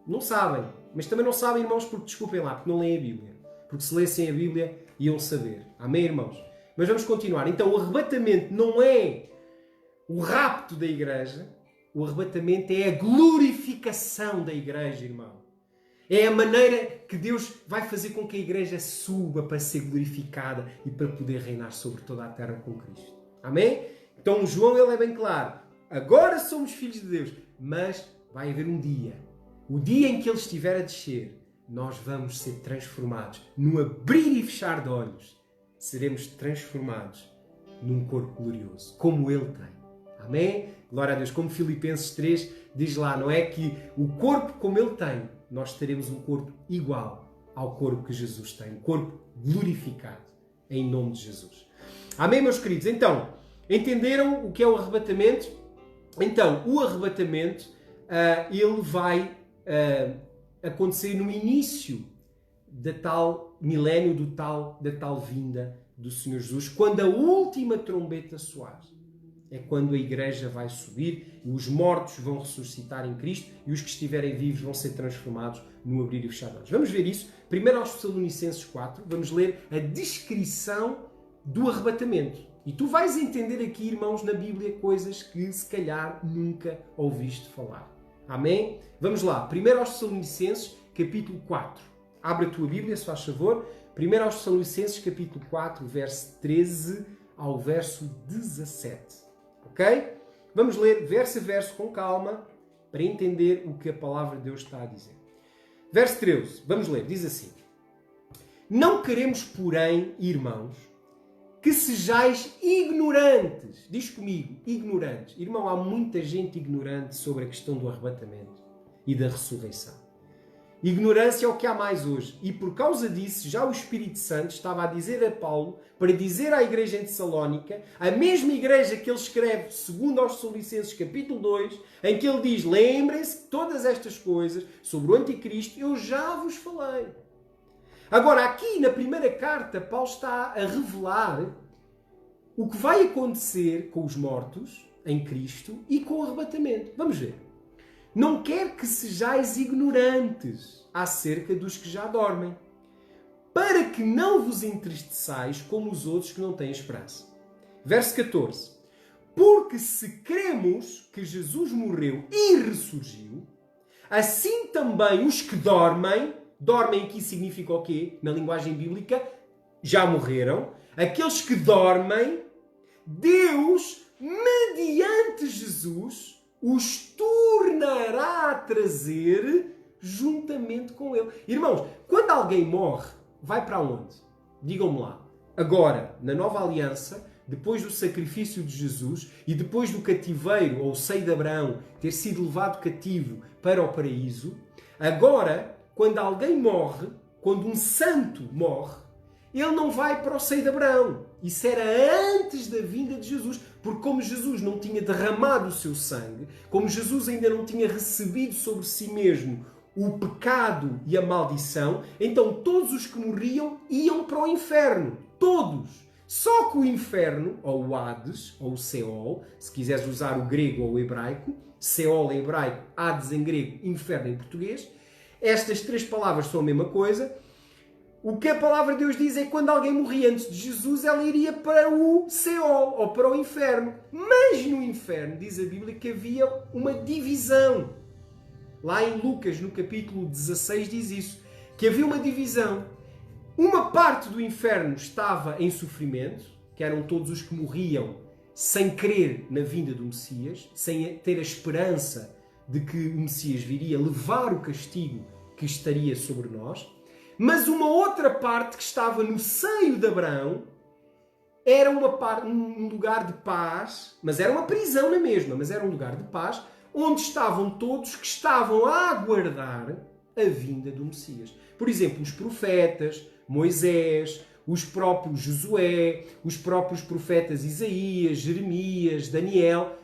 Não sabem. Mas também não sabem, irmãos, porque, desculpem lá, porque não leem a Bíblia. Porque se lessem a Bíblia, iam saber. Amém, irmãos? Mas vamos continuar. Então, o arrebatamento não é o rapto da igreja, o arrebatamento é a glorificação da igreja, irmão. É a maneira que Deus vai fazer com que a igreja suba para ser glorificada e para poder reinar sobre toda a terra com Cristo. Amém? Então João ele é bem claro. Agora somos filhos de Deus, mas vai haver um dia. O dia em que Ele estiver a descer, nós vamos ser transformados. No abrir e fechar de olhos, seremos transformados num corpo glorioso, como Ele tem. Amém? Glória a Deus. Como Filipenses 3 diz lá, não é que o corpo como Ele tem, nós teremos um corpo igual ao corpo que Jesus tem. Um corpo glorificado em nome de Jesus. Amém, meus queridos? Então, entenderam o que é o arrebatamento? Então, o arrebatamento, ele vai acontecer no início da tal milénio, da tal vinda do Senhor Jesus, quando a última trombeta soar. É quando a igreja vai subir, os mortos vão ressuscitar em Cristo e os que estiverem vivos vão ser transformados no abrir e fechar de olhos. Vamos ver isso. Primeiro aos Tessalonicenses 4, vamos ler a descrição do arrebatamento. E tu vais entender aqui, irmãos, na Bíblia, coisas que se calhar nunca ouviste falar. Amém? Vamos lá. Primeiro aos Tessalonicenses, capítulo 4. Abre a tua Bíblia, se faz favor. Primeiro aos Tessalonicenses, capítulo 4, verso 13 ao verso 17. Ok? Vamos ler verso a verso com calma para entender o que a palavra de Deus está a dizer. Verso 13. Vamos ler. Diz assim. Não queremos, porém, irmãos, que sejais ignorantes. Diz comigo, ignorantes. Irmão, há muita gente ignorante sobre a questão do arrebatamento e da ressurreição. Ignorância é o que há mais hoje. E por causa disso, já o Espírito Santo estava a dizer a Paulo, para dizer à igreja em Tessalónica, a mesma igreja que ele escreve, segundo aos Tessalonicenses, capítulo 2, em que ele diz, lembrem-se que todas estas coisas sobre o anticristo eu já vos falei. Agora, aqui na primeira carta, Paulo está a revelar o que vai acontecer com os mortos em Cristo e com o arrebatamento. Vamos ver. Não quer que sejais ignorantes acerca dos que já dormem, para que não vos entristeçais como os outros que não têm esperança. Verso 14. Porque se cremos que Jesus morreu e ressurgiu, assim também os que dormem aqui significa o quê? Na linguagem bíblica, já morreram. Aqueles que dormem, Deus, mediante Jesus, os tornará a trazer juntamente com Ele. Irmãos, quando alguém morre, vai para onde? Digam-me lá. Agora, na nova aliança, depois do sacrifício de Jesus e depois do cativeiro, ou seio de Abraão, ter sido levado cativo para o paraíso, agora, quando alguém morre, quando um santo morre, ele não vai para o seio de Abraão. Isso era antes da vinda de Jesus. Porque como Jesus não tinha derramado o seu sangue, como Jesus ainda não tinha recebido sobre si mesmo o pecado e a maldição, então todos os que morriam iam para o inferno. Todos. Só que o inferno, ou o Hades, ou o Seol, se quiseres usar o grego ou o hebraico, Seol em hebraico, Hades em grego, inferno em português, estas três palavras são a mesma coisa. O que a palavra de Deus diz é que quando alguém morria antes de Jesus, ela iria para o Seol, ou para o inferno. Mas no inferno, diz a Bíblia, que havia uma divisão. Lá em Lucas, no capítulo 16, diz isso. Que havia uma divisão. Uma parte do inferno estava em sofrimento, que eram todos os que morriam sem crer na vinda do Messias, sem ter a esperança de que o Messias viria levar o castigo que estaria sobre nós. Mas uma outra parte que estava no seio de Abraão era um lugar de paz, mas era uma prisão na mesma, mas era um lugar de paz, onde estavam todos que estavam a aguardar a vinda do Messias. Por exemplo, os profetas, Moisés, os próprios Josué, os próprios profetas Isaías, Jeremias, Daniel,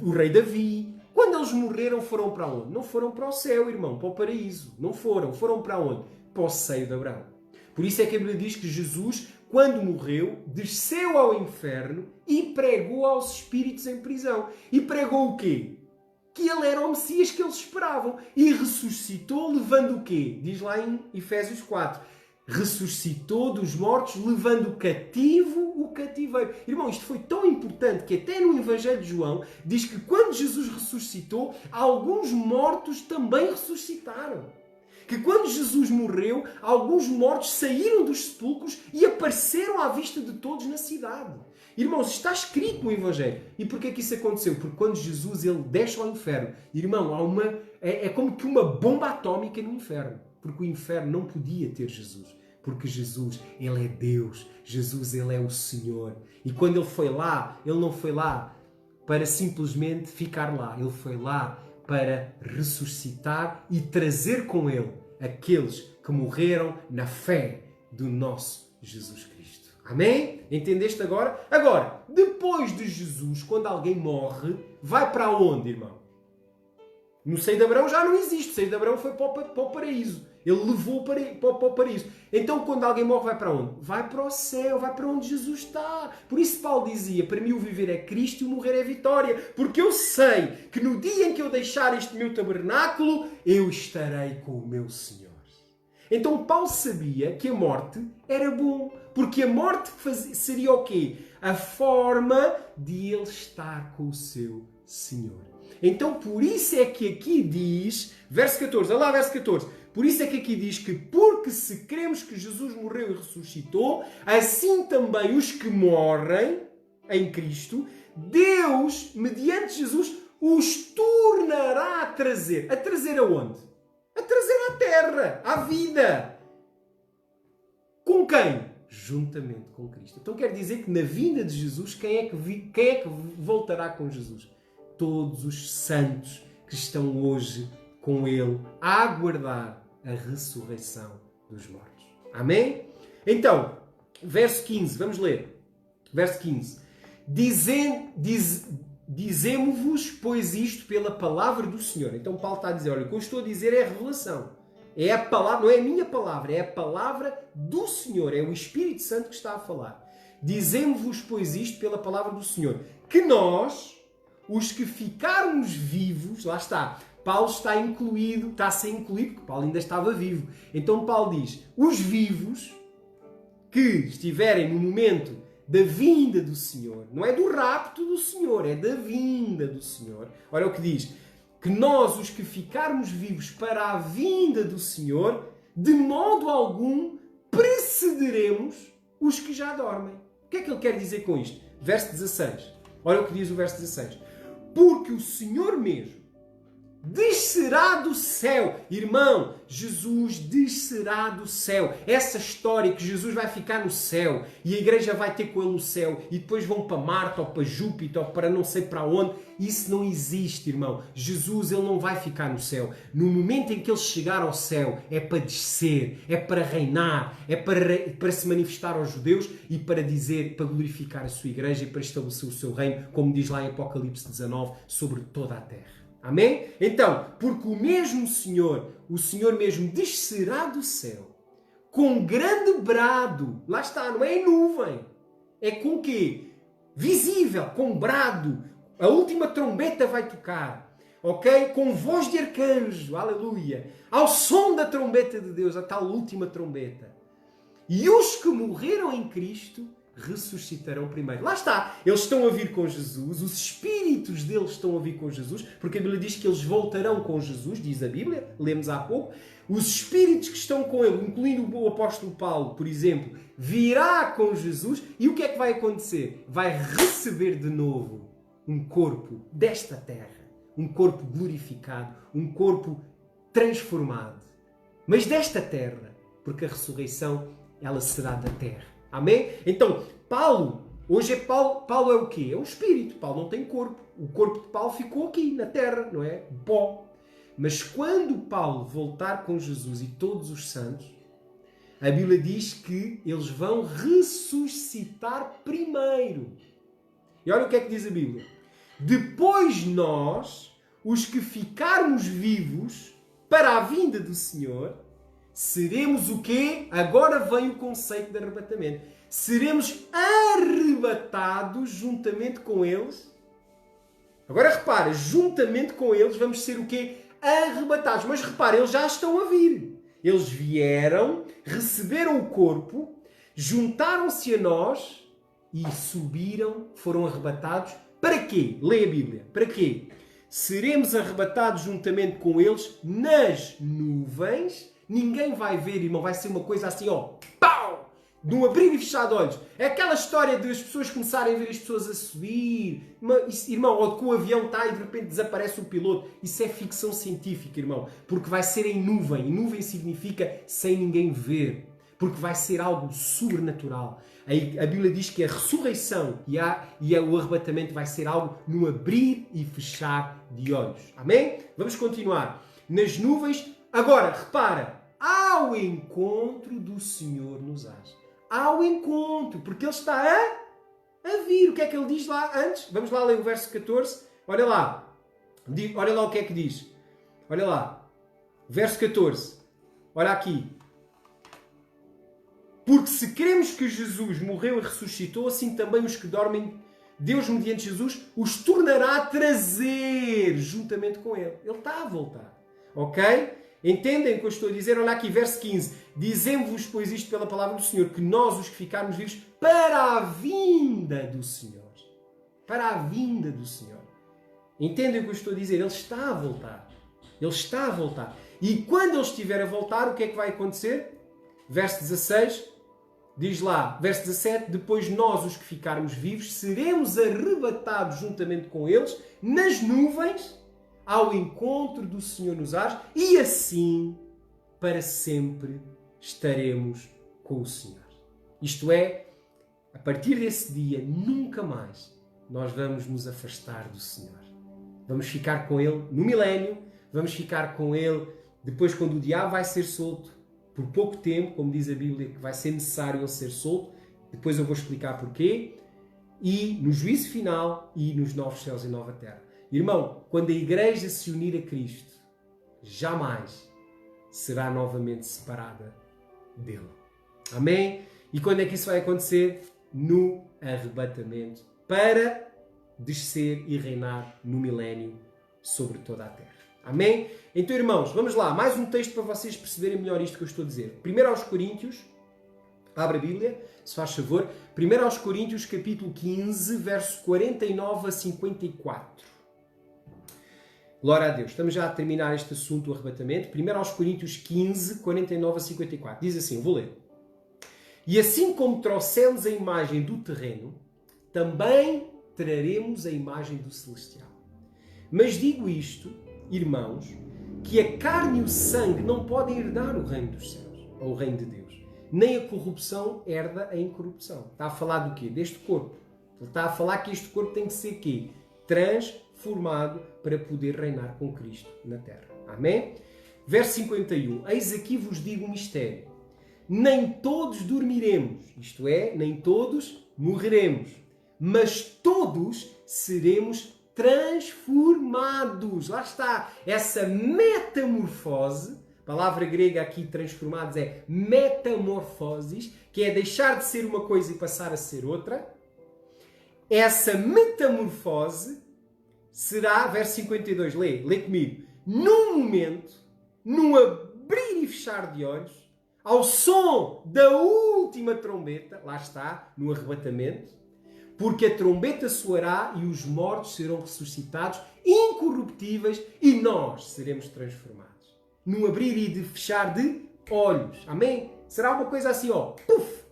o rei Davi. Quando eles morreram, foram para onde? Não foram para o céu, irmão, para o paraíso. Não foram. Foram para onde? Para o seio de Abraão. Por isso é que a Bíblia diz que Jesus, quando morreu, desceu ao inferno e pregou aos espíritos em prisão. E pregou o quê? Que ele era o Messias que eles esperavam. E ressuscitou levando o quê? Diz lá em Efésios 4. Ressuscitou dos mortos levando cativo o cativeiro. Irmão, isto foi tão importante que até no Evangelho de João diz que quando Jesus ressuscitou, alguns mortos também ressuscitaram. Que quando Jesus morreu, alguns mortos saíram dos sepulcros e apareceram à vista de todos na cidade. Irmãos, está escrito no Evangelho. E porquê que isso aconteceu? Porque quando Jesus ele desce ao inferno, irmão, é como que uma bomba atómica no inferno. Porque o inferno não podia ter Jesus. Porque Jesus, ele é Deus. Jesus, ele é o Senhor. E quando ele foi lá, ele não foi lá para simplesmente ficar lá. Ele foi lá para ressuscitar e trazer com ele aqueles que morreram na fé do nosso Jesus Cristo. Amém? Entendeste agora? Agora, depois de Jesus, quando alguém morre, vai para onde, irmão? No seio de Abraão já não existe. O seio de Abraão foi para o paraíso. Ele levou para o paraíso. Então, quando alguém morre, vai para onde? Vai para o céu, vai para onde Jesus está. Por isso Paulo dizia, para mim o viver é Cristo e o morrer é vitória. Porque eu sei que no dia em que eu deixar este meu tabernáculo, eu estarei com o meu Senhor. Então Paulo sabia que a morte era bom. Porque a morte seria o quê? A forma de ele estar com o seu Senhor. Então, por isso é que aqui diz, verso 14, olha lá, verso 14. Por isso é que aqui diz que, porque se cremos que Jesus morreu e ressuscitou, assim também os que morrem em Cristo, Deus, mediante Jesus, os tornará a trazer. A trazer aonde? A trazer à terra, à vida. Com quem? juntamente com Cristo. Então quer dizer que na vinda de Jesus, quem é que voltará com Jesus? Todos os santos que estão hoje com Ele a aguardar a ressurreição dos mortos. Amém? Então, verso 15, vamos ler. Verso 15. Dizemo-vos, pois, isto pela palavra do Senhor. Então Paulo está a dizer, olha, o que eu estou a dizer é a revelação. É a palavra, não é a minha palavra, é a palavra do Senhor. É o Espírito Santo que está a falar. Dizemo-vos, pois, isto pela palavra do Senhor. Que nós, os que ficarmos vivos, lá está, Paulo está a ser incluído, porque Paulo ainda estava vivo. Então Paulo diz, os vivos que estiverem no momento da vinda do Senhor, não é do rapto do Senhor, é da vinda do Senhor. Olha o que diz, que nós, os que ficarmos vivos para a vinda do Senhor, de modo algum precederemos os que já dormem. O que é que ele quer dizer com isto? Verso 16. Olha o que diz o verso 16. Porque o Senhor mesmo descerá do céu. Irmão, Jesus descerá do céu. Essa história que Jesus vai ficar no céu e a igreja vai ter com ele no céu e depois vão para Marte ou para Júpiter ou para não sei para onde, isso não existe, irmão. Jesus, ele não vai ficar no céu. No momento em que ele chegar ao céu, é para descer, é para reinar, é para se manifestar aos judeus e para dizer, para glorificar a sua igreja e para estabelecer o seu reino, como diz lá em Apocalipse 19, sobre toda a terra. Amém? Então, porque o mesmo Senhor, o Senhor mesmo descerá do céu com grande brado. Lá está, não é em nuvem. É com o quê? Visível, com brado. A última trombeta vai tocar. Ok? Com voz de arcanjo. Aleluia. Ao som da trombeta de Deus, a tal última trombeta. E os que morreram em Cristo ressuscitarão primeiro. Lá está, eles estão a vir com Jesus, os espíritos deles estão a vir com Jesus, porque a Bíblia diz que eles voltarão com Jesus, diz a Bíblia, lemos há pouco. Os espíritos que estão com ele, incluindo o apóstolo Paulo, por exemplo, virá com Jesus e o que é que vai acontecer? Vai receber de novo um corpo desta terra, um corpo glorificado, um corpo transformado, mas desta terra, porque a ressurreição ela será da terra. Amém? Então, Paulo é o quê? É um espírito. Paulo não tem corpo. O corpo de Paulo ficou aqui, na terra, não é? Pó. Mas quando Paulo voltar com Jesus e todos os santos, a Bíblia diz que eles vão ressuscitar primeiro. E olha o que é que diz a Bíblia. Depois nós, os que ficarmos vivos para a vinda do Senhor, seremos o quê? Agora vem o conceito de arrebatamento. Seremos arrebatados juntamente com eles. Agora repara, juntamente com eles vamos ser o quê? Arrebatados. Mas repara, eles já estão a vir. Eles vieram, receberam o corpo, juntaram-se a nós e subiram, foram arrebatados. Para quê? Lê a Bíblia. Para quê? Seremos arrebatados juntamente com eles nas nuvens. Ninguém vai ver, irmão, vai ser uma coisa assim, ó, pau! De um abrir e fechar de olhos. É aquela história de as pessoas começarem a ver as pessoas a subir. Irmão, ou que o avião está e de repente desaparece o piloto. Isso é ficção científica, irmão. Porque vai ser em nuvem. E nuvem significa sem ninguém ver. Porque vai ser algo sobrenatural. A Bíblia diz que a ressurreição e o arrebatamento vai ser algo no abrir e fechar de olhos. Amém? Vamos continuar. Nas nuvens. Agora, repara. Ao encontro do Senhor nos ares. Ao encontro. Porque Ele está a vir. O que é que Ele diz lá antes? Vamos lá ler o verso 14. Olha lá. Olha lá o que é que diz. Olha lá. Verso 14. Olha aqui. Porque se cremos que Jesus morreu e ressuscitou, assim também os que dormem, Deus, mediante Jesus, os tornará a trazer juntamente com Ele. Ele está a voltar. Ok? Entendem o que eu estou a dizer? Olha aqui, verso 15. Dizemos-vos, pois, isto pela palavra do Senhor, que nós, os que ficarmos vivos, para a vinda do Senhor. Para a vinda do Senhor. Entendem o que eu estou a dizer? Ele está a voltar. Ele está a voltar. E quando Ele estiver a voltar, o que é que vai acontecer? Verso 16, diz lá, verso 17, depois nós, os que ficarmos vivos, seremos arrebatados juntamente com eles nas nuvens ao encontro do Senhor nos ares e assim para sempre estaremos com o Senhor. Isto é, a partir desse dia, nunca mais nós vamos nos afastar do Senhor. Vamos ficar com Ele no milénio, vamos ficar com Ele depois quando o diabo vai ser solto, por pouco tempo, como diz a Bíblia, que vai ser necessário ele ser solto. Depois eu vou explicar porquê. E no juízo final e nos novos céus e nova terra. Irmão, quando a igreja se unir a Cristo, jamais será novamente separada dele. Amém? E quando é que isso vai acontecer? No arrebatamento, para descer e reinar no milénio sobre toda a terra. Amém? Então, irmãos, vamos lá. Mais um texto para vocês perceberem melhor isto que eu estou a dizer. 1 aos Coríntios, abre a Bíblia, se faz favor. 1 aos Coríntios, capítulo 15, verso 49 a 54. Glória a Deus. Estamos já a terminar este assunto do arrebatamento. 1 aos Coríntios 15, 49 a 54. Diz assim, vou ler. E assim como trouxemos a imagem do terreno, também traremos a imagem do celestial. Mas digo isto, irmãos, que a carne e o sangue não podem herdar o reino dos céus, ou o reino de Deus. Nem a corrupção herda a incorrupção. Está a falar do quê? Deste corpo. Ele está a falar que este corpo tem que ser quê? Transformado para poder reinar com Cristo na terra. Amém? Verso 51. Eis aqui vos digo um mistério. Nem todos dormiremos, isto é, nem todos morreremos, mas todos seremos transformados. Lá está, essa metamorfose, a palavra grega aqui transformados é metamorfoses, que é deixar de ser uma coisa e passar a ser outra. Essa metamorfose será, verso 52, lê comigo, num momento, num abrir e fechar de olhos, ao som da última trombeta, lá está, no arrebatamento, porque a trombeta soará e os mortos serão ressuscitados, incorruptíveis, e nós seremos transformados. No abrir e de fechar de olhos. Amém? Será uma coisa assim, ó, puf!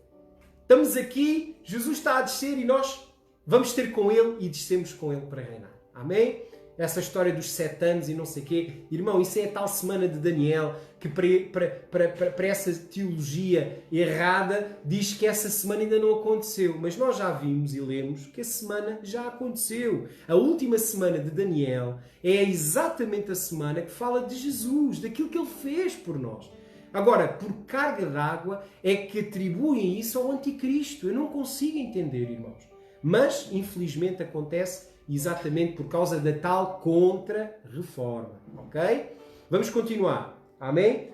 Estamos aqui, Jesus está a descer e nós vamos ter com Ele e descemos com Ele para reinar. Amém? Essa história dos 7 anos e não sei o quê. Irmão, isso é a tal semana de Daniel que para essa teologia errada diz que essa semana ainda não aconteceu. Mas nós já vimos e lemos que a semana já aconteceu. A última semana de Daniel é exatamente a semana que fala de Jesus, daquilo que Ele fez por nós. Agora, por carga d'água é que atribuem isso ao anticristo. Eu não consigo entender, irmãos. Mas, infelizmente, acontece exatamente por causa da tal contra-reforma. Ok? Vamos continuar. Amém?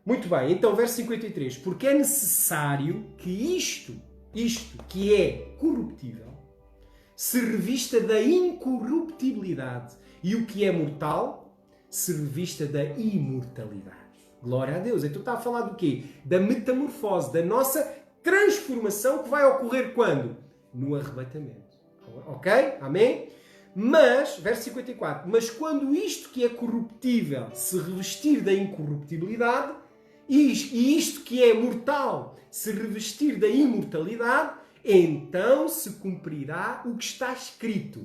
Muito bem. Então, verso 53. Porque é necessário que isto que é corruptível, se revista da incorruptibilidade e o que é mortal, se revista da imortalidade. Glória a Deus. Então está a falar do quê? Da metamorfose, da nossa transformação que vai ocorrer quando? No arrebatamento. Ok? Amém? Mas, verso 54, mas quando isto que é corruptível se revestir da incorruptibilidade e isto que é mortal se revestir da imortalidade, então se cumprirá o que está escrito.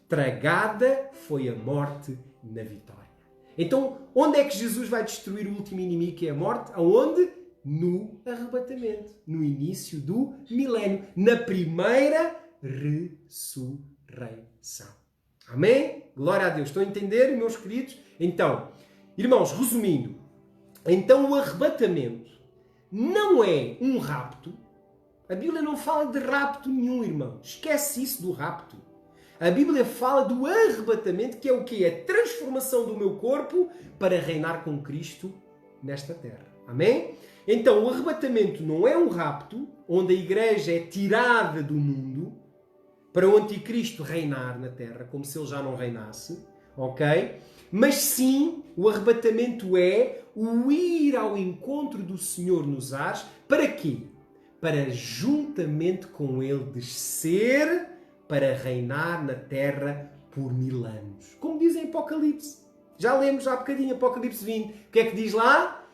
Tragada foi a morte na vitória. Então, onde é que Jesus vai destruir o último inimigo que é a morte? Aonde? No arrebatamento, no início do milénio, na primeira ressurreição. Amém? Glória a Deus. Estão a entender, meus queridos? Então, irmãos, resumindo, então o arrebatamento não é um rapto. A Bíblia não fala de rapto nenhum, irmão. Esquece isso do rapto. A Bíblia fala do arrebatamento, que é o quê? A transformação do meu corpo para reinar com Cristo nesta terra. Amém? Então, o arrebatamento não é um rapto, onde a igreja é tirada do mundo para o anticristo reinar na terra, como se ele já não reinasse, ok? Mas sim, o arrebatamento é o ir ao encontro do Senhor nos ares. Para quê? Para juntamente com Ele descer para reinar na terra por 1000 anos. Como diz em Apocalipse. Já lemos há bocadinho Apocalipse 20. O que é que diz lá?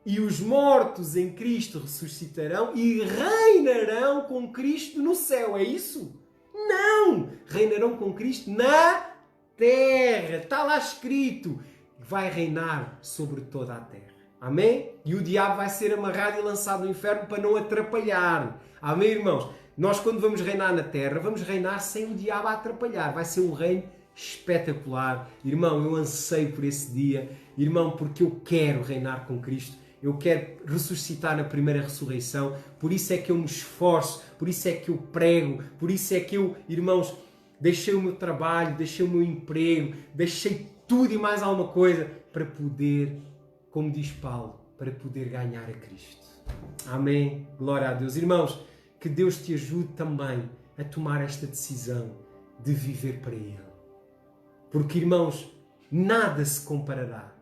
E os mortos em Cristo ressuscitarão e reinarão com Cristo no céu. É isso? Não! Reinarão com Cristo na terra. Está lá escrito. Vai reinar sobre toda a terra. Amém? E o diabo vai ser amarrado e lançado no inferno para não atrapalhar. Amém, irmãos? Nós, quando vamos reinar na terra, vamos reinar sem o diabo a atrapalhar. Vai ser um reino espetacular. Irmão, eu anseio por esse dia. Irmão, porque eu quero reinar com Cristo. Eu quero ressuscitar na primeira ressurreição. Por isso é que eu me esforço. Por isso é que eu prego. Por isso é que eu, irmãos, deixei o meu trabalho, deixei o meu emprego, deixei tudo e mais alguma coisa para poder, como diz Paulo, para poder ganhar a Cristo. Amém? Glória a Deus. Irmãos, que Deus te ajude também a tomar esta decisão de viver para Ele. Porque, irmãos, nada se comparará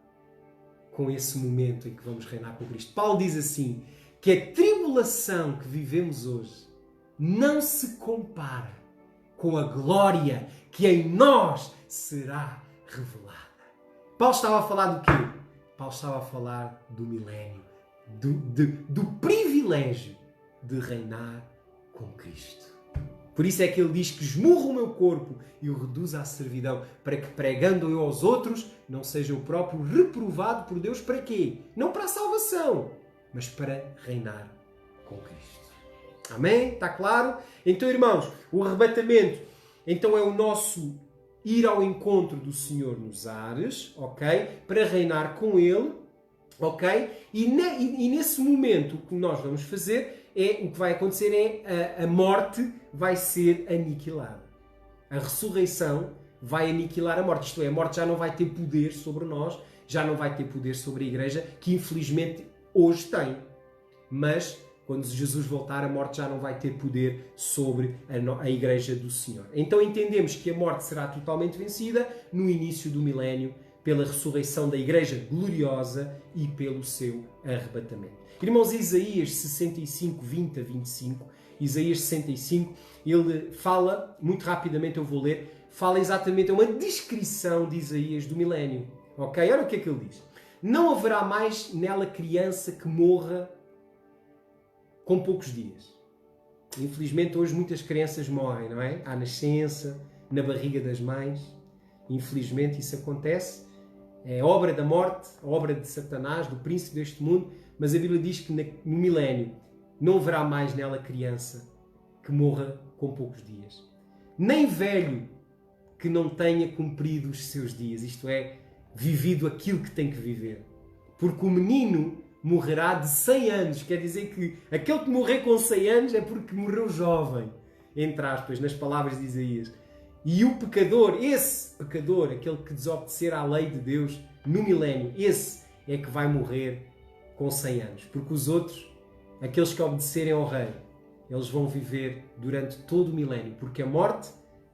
com esse momento em que vamos reinar com Cristo. Paulo diz assim, que a tribulação que vivemos hoje não se compara com a glória que em nós será revelada. Paulo estava a falar do quê? Paulo estava a falar do milénio, do privilégio de reinar com Cristo. Por isso é que ele diz que esmurra o meu corpo e o reduz à servidão, para que pregando eu aos outros, não seja eu próprio reprovado por Deus. Para quê? Não para a salvação, mas para reinar com Cristo. Amém? Está claro? Então, irmãos, o arrebatamento então é o nosso ir ao encontro do Senhor nos ares, ok? Para reinar com Ele, ok? E nesse momento o que nós vamos fazer o que vai acontecer é a morte vai ser aniquilada. A ressurreição vai aniquilar a morte. Isto é, a morte já não vai ter poder sobre nós, já não vai ter poder sobre a Igreja, que infelizmente hoje tem. Mas quando Jesus voltar, a morte já não vai ter poder sobre a Igreja do Senhor. Então entendemos que a morte será totalmente vencida no início do milénio, pela ressurreição da Igreja gloriosa e pelo seu arrebatamento. Irmãos, Isaías 65, 20 a 25, Isaías 65, ele fala, muito rapidamente eu vou ler, fala exatamente, é uma descrição de Isaías do milénio. Ok? Olha o que é que ele diz. Não haverá mais nela criança que morra com poucos dias. Infelizmente hoje muitas crianças morrem, não é? À nascença, na barriga das mães. Infelizmente isso acontece. É obra da morte, obra de Satanás, do príncipe deste mundo, mas a Bíblia diz que no milénio não haverá mais nela criança que morra com poucos dias. Nem velho que não tenha cumprido os seus dias, isto é, vivido aquilo que tem que viver. Porque o menino morrerá de 100 anos, quer dizer que aquele que morrer com 100 anos é porque morreu jovem, entre aspas, nas palavras de Isaías. E o pecador, esse pecador, aquele que desobedecer à lei de Deus no milénio, esse é que vai morrer com 100 anos. Porque os outros, aqueles que obedecerem ao rei, eles vão viver durante todo o milénio, porque a morte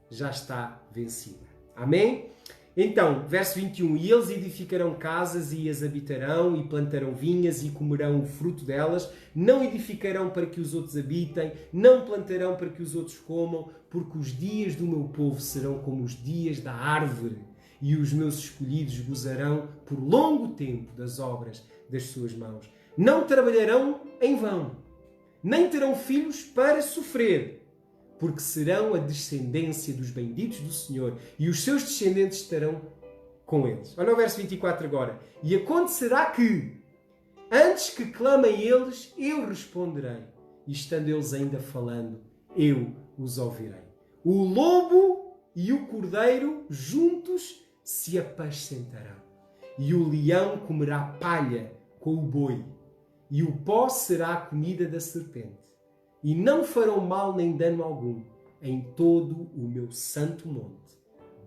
já está vencida. Amém? Então, verso 21, e eles edificarão casas e as habitarão, e plantarão vinhas e comerão o fruto delas, não edificarão para que os outros habitem, não plantarão para que os outros comam, porque os dias do meu povo serão como os dias da árvore, e os meus escolhidos gozarão por longo tempo das obras das suas mãos. Não trabalharão em vão, nem terão filhos para sofrer, porque serão a descendência dos benditos do Senhor, e os seus descendentes estarão com eles. Olha o verso 24 agora. E acontecerá que, antes que clamem eles, eu responderei, e estando eles ainda falando, eu os ouvirei. O lobo e o cordeiro juntos se apacentarão, e o leão comerá palha com o boi, e o pó será a comida da serpente. E não farão mal nem dano algum em todo o meu santo monte,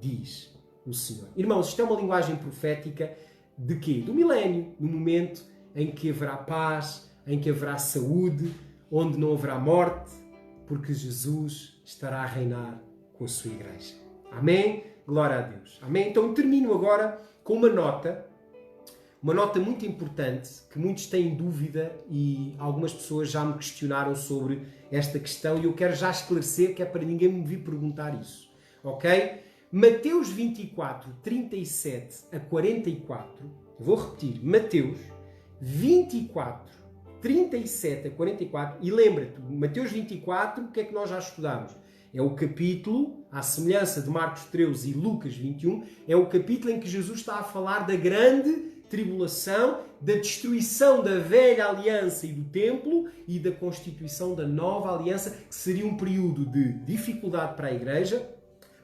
diz o Senhor. Irmãos, isto é uma linguagem profética de quê? Do milénio, no momento em que haverá paz, em que haverá saúde, onde não haverá morte, porque Jesus estará a reinar com a sua igreja. Amém? Glória a Deus. Amém? Então termino agora com uma nota muito importante, que muitos têm dúvida e algumas pessoas já me questionaram sobre esta questão e eu quero já esclarecer, que é para ninguém me vir perguntar isso. Ok? Mateus 24, 37 a 44, vou repetir, Mateus 24, 37 a 44, e lembra-te, Mateus 24, o que é que nós já estudámos? É o capítulo, à semelhança de Marcos 13 e Lucas 21, é o capítulo em que Jesus está a falar da grande tribulação, da destruição da velha aliança e do templo e da constituição da nova aliança, que seria um período de dificuldade para a igreja,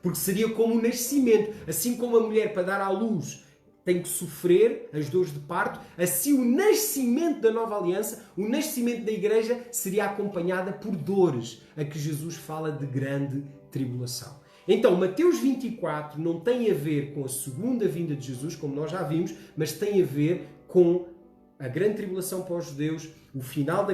porque seria como um nascimento. Assim como a mulher, para dar à luz, tem que sofrer as dores de parto, assim o nascimento da nova aliança, o nascimento da igreja, seria acompanhada por dores, a que Jesus fala de grande tribulação. Então, Mateus 24 não tem a ver com a segunda vinda de Jesus, como nós já vimos, mas tem a ver com a grande tribulação para os judeus, o final da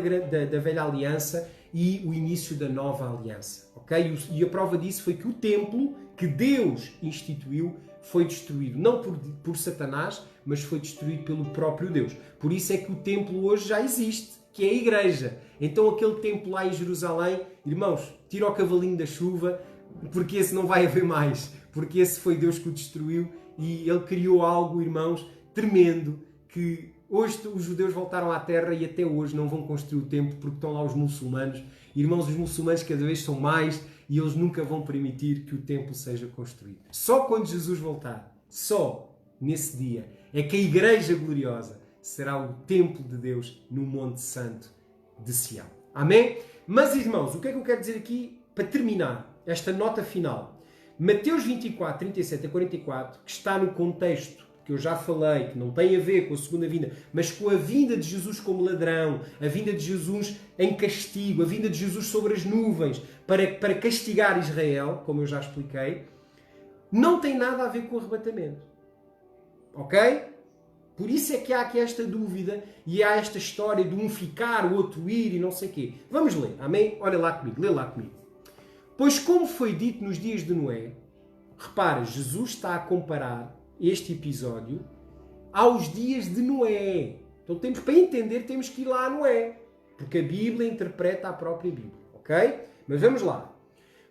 velha aliança e o início da nova aliança. Okay? E a prova disso foi que o templo que Deus instituiu foi destruído, não por Satanás, mas foi destruído pelo próprio Deus. Por isso é que o templo hoje já existe, que é a igreja. Então aquele templo lá em Jerusalém, irmãos, tira o cavalinho da chuva, porque esse não vai haver mais, porque esse foi Deus que o destruiu e Ele criou algo, irmãos, tremendo, que hoje os judeus voltaram à terra e até hoje não vão construir o templo porque estão lá os muçulmanos. Irmãos, os muçulmanos cada vez são mais e eles nunca vão permitir que o templo seja construído. Só quando Jesus voltar, só nesse dia, é que a Igreja gloriosa será o templo de Deus no Monte Santo de Sião. Amém? Mas, irmãos, o que é que eu quero dizer aqui para terminar esta nota final? Mateus 24, 37 a 44, que está no contexto que eu já falei, que não tem a ver com a segunda vinda, mas com a vinda de Jesus como ladrão, a vinda de Jesus em castigo, a vinda de Jesus sobre as nuvens para castigar Israel, como eu já expliquei, não tem nada a ver com o arrebatamento. Ok? Por isso é que há aqui esta dúvida e há esta história de um ficar, o outro ir e não sei o quê. Vamos ler, amém? Olha lá comigo, lê lá comigo. Pois como foi dito nos dias de Noé, repara, Jesus está a comparar este episódio aos dias de Noé. Então para entender temos que ir lá a Noé, porque a Bíblia interpreta a própria Bíblia, ok? Mas vamos lá.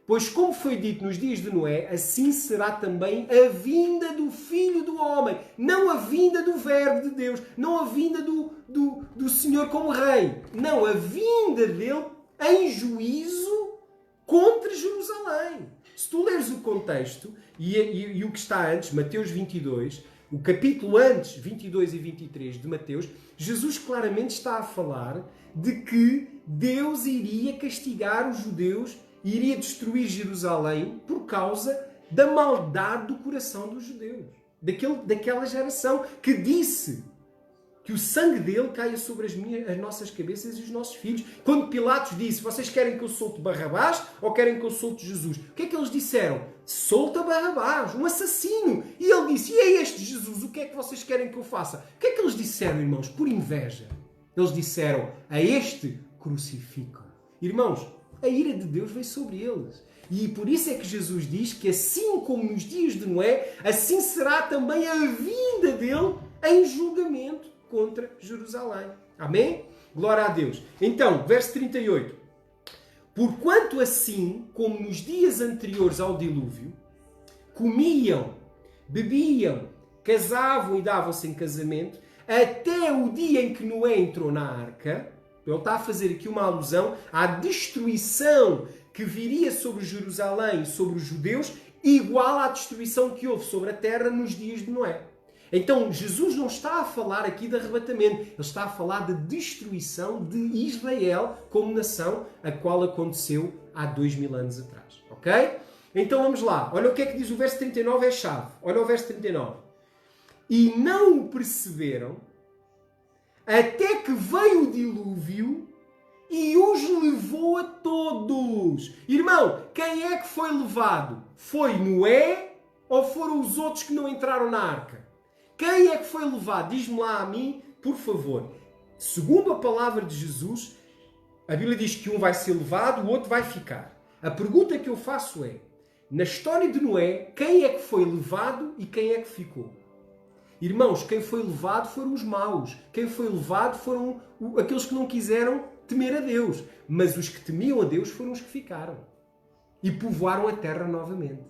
Pois como foi dito nos dias de Noé, assim será também a vinda do Filho do Homem. Não a vinda do Verbo de Deus, não a vinda do Senhor como Rei. Não, a vinda dele em juízo contra Jerusalém. Se tu leres o contexto e o que está antes, Mateus 22, o capítulo antes, 22 e 23 de Mateus, Jesus claramente está a falar de que Deus iria castigar os judeus e iria destruir Jerusalém por causa da maldade do coração dos judeus. Daquela geração que disse que o sangue dele caia sobre as nossas cabeças e os nossos filhos. Quando Pilatos disse, vocês querem que eu solte Barrabás ou querem que eu solte Jesus? O que é que eles disseram? Solta Barrabás, um assassino. E ele disse, e é este Jesus, o que é que vocês querem que eu faça? O que é que eles disseram, irmãos? Por inveja. Eles disseram, a este crucificam. Irmãos, a ira de Deus veio sobre eles. E por isso é que Jesus diz que assim como nos dias de Noé, assim será também a vinda dele em julgamento contra Jerusalém. Amém? Glória a Deus. Então, verso 38. Porquanto assim, como nos dias anteriores ao dilúvio, comiam, bebiam, casavam e davam-se em casamento, até o dia em que Noé entrou na arca. Ele está a fazer aqui uma alusão à destruição que viria sobre Jerusalém e sobre os judeus, igual à destruição que houve sobre a terra nos dias de Noé. Então, Jesus não está a falar aqui de arrebatamento, ele está a falar de destruição de Israel como nação, a qual aconteceu há 2000 anos atrás. Ok? Então vamos lá. Olha o que é que diz o verso 39, é a chave. Olha o verso 39. E não o perceberam, até que veio o dilúvio e os levou a todos. Irmão, quem é que foi levado? Foi Noé ou foram os outros que não entraram na arca? Quem é que foi levado? Diz-me lá a mim, por favor. Segundo a palavra de Jesus, a Bíblia diz que um vai ser levado, o outro vai ficar. A pergunta que eu faço é, na história de Noé, quem é que foi levado e quem é que ficou? Irmãos, quem foi levado foram os maus. Quem foi levado foram aqueles que não quiseram temer a Deus. Mas os que temiam a Deus foram os que ficaram. E povoaram a terra novamente.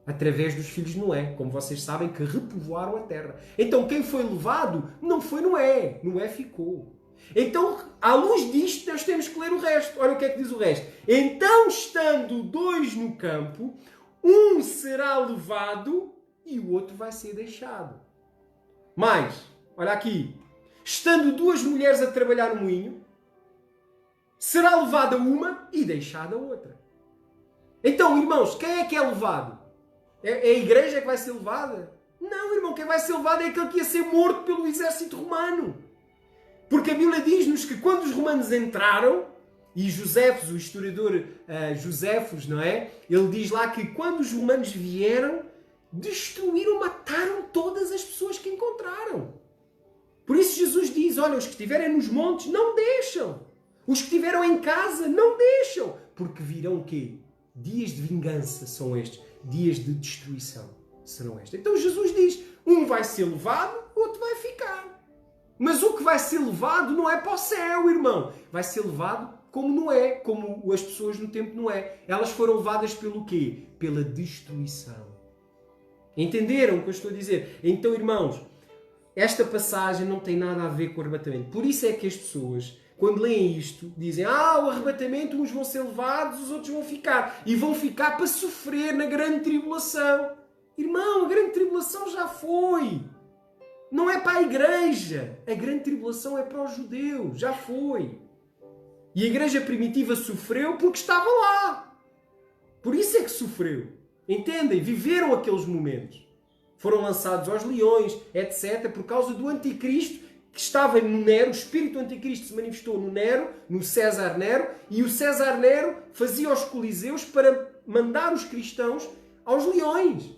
Através dos filhos de Noé. Como vocês sabem, que repovoaram a terra. Então, quem foi levado não foi Noé. Noé ficou. Então, à luz disto, nós temos que ler o resto. Olha o que é que diz o resto. Então, estando dois no campo, um será levado e o outro vai ser deixado. Mais, olha aqui. Estando duas mulheres a trabalhar no moinho, será levada uma e deixada outra. Então, irmãos, quem é que é levado? É a igreja que vai ser levada? Não, irmão, quem vai ser levado é aquele que ia ser morto pelo exército romano. Porque a Bíblia diz-nos que quando os romanos entraram, e Josefos, o historiador Josefos, não é? Ele diz lá que quando os romanos vieram, destruíram, mataram todas as pessoas que encontraram. Por isso Jesus diz, olha, os que estiverem nos montes, não deixam. Os que estiveram em casa, não deixam. Porque virão o quê? Dias de vingança são estes. Dias de destruição serão estes. Então Jesus diz, um vai ser levado, o outro vai ficar. Mas o que vai ser levado não é para o céu, irmão. Vai ser levado como Noé, como as pessoas no tempo de Noé. Elas foram levadas pelo quê? Pela destruição. Entenderam o que eu estou a dizer? Então, irmãos, esta passagem não tem nada a ver com o arrebatamento. Por isso é que as pessoas, quando leem isto, dizem, o arrebatamento, uns vão ser levados, os outros vão ficar. E vão ficar para sofrer na grande tribulação. Irmão, a grande tribulação já foi. Não é para a igreja. A grande tribulação é para os judeus. Já foi. E a igreja primitiva sofreu porque estava lá. Por isso é que sofreu. Entendem? Viveram aqueles momentos. Foram lançados aos leões, etc. Por causa do anticristo que estava no Nero. O espírito do anticristo se manifestou no Nero, no César Nero. E o César Nero fazia os coliseus para mandar os cristãos aos leões.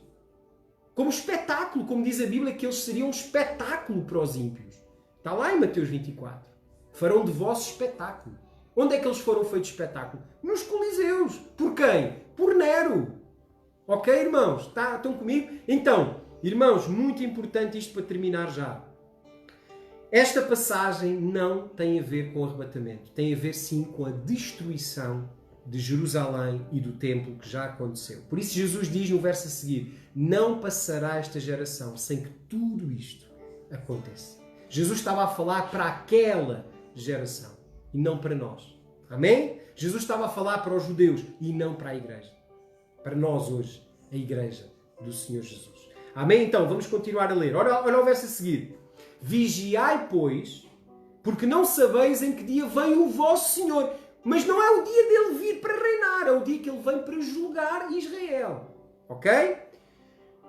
Como espetáculo, como diz a Bíblia, que eles seriam um espetáculo para os ímpios. Está lá em Mateus 24. Farão de vós espetáculo. Onde é que eles foram feitos espetáculo? Nos coliseus. Por quem? Por Nero. Ok, irmãos? Estão comigo? Então, irmãos, muito importante isto para terminar já. Esta passagem não tem a ver com o arrebatamento. Tem a ver, sim, com a destruição de Jerusalém e do templo que já aconteceu. Por isso Jesus diz no verso a seguir, não passará esta geração sem que tudo isto aconteça. Jesus estava a falar para aquela geração e não para nós. Amém? Jesus estava a falar para os judeus e não para a igreja. Para nós hoje, a igreja do Senhor Jesus. Amém? Então, vamos continuar a ler. Olha o verso a seguir. Vigiai, pois, porque não sabeis em que dia vem o vosso Senhor. Mas não é o dia dele vir para reinar, é o dia que ele vem para julgar Israel. Ok?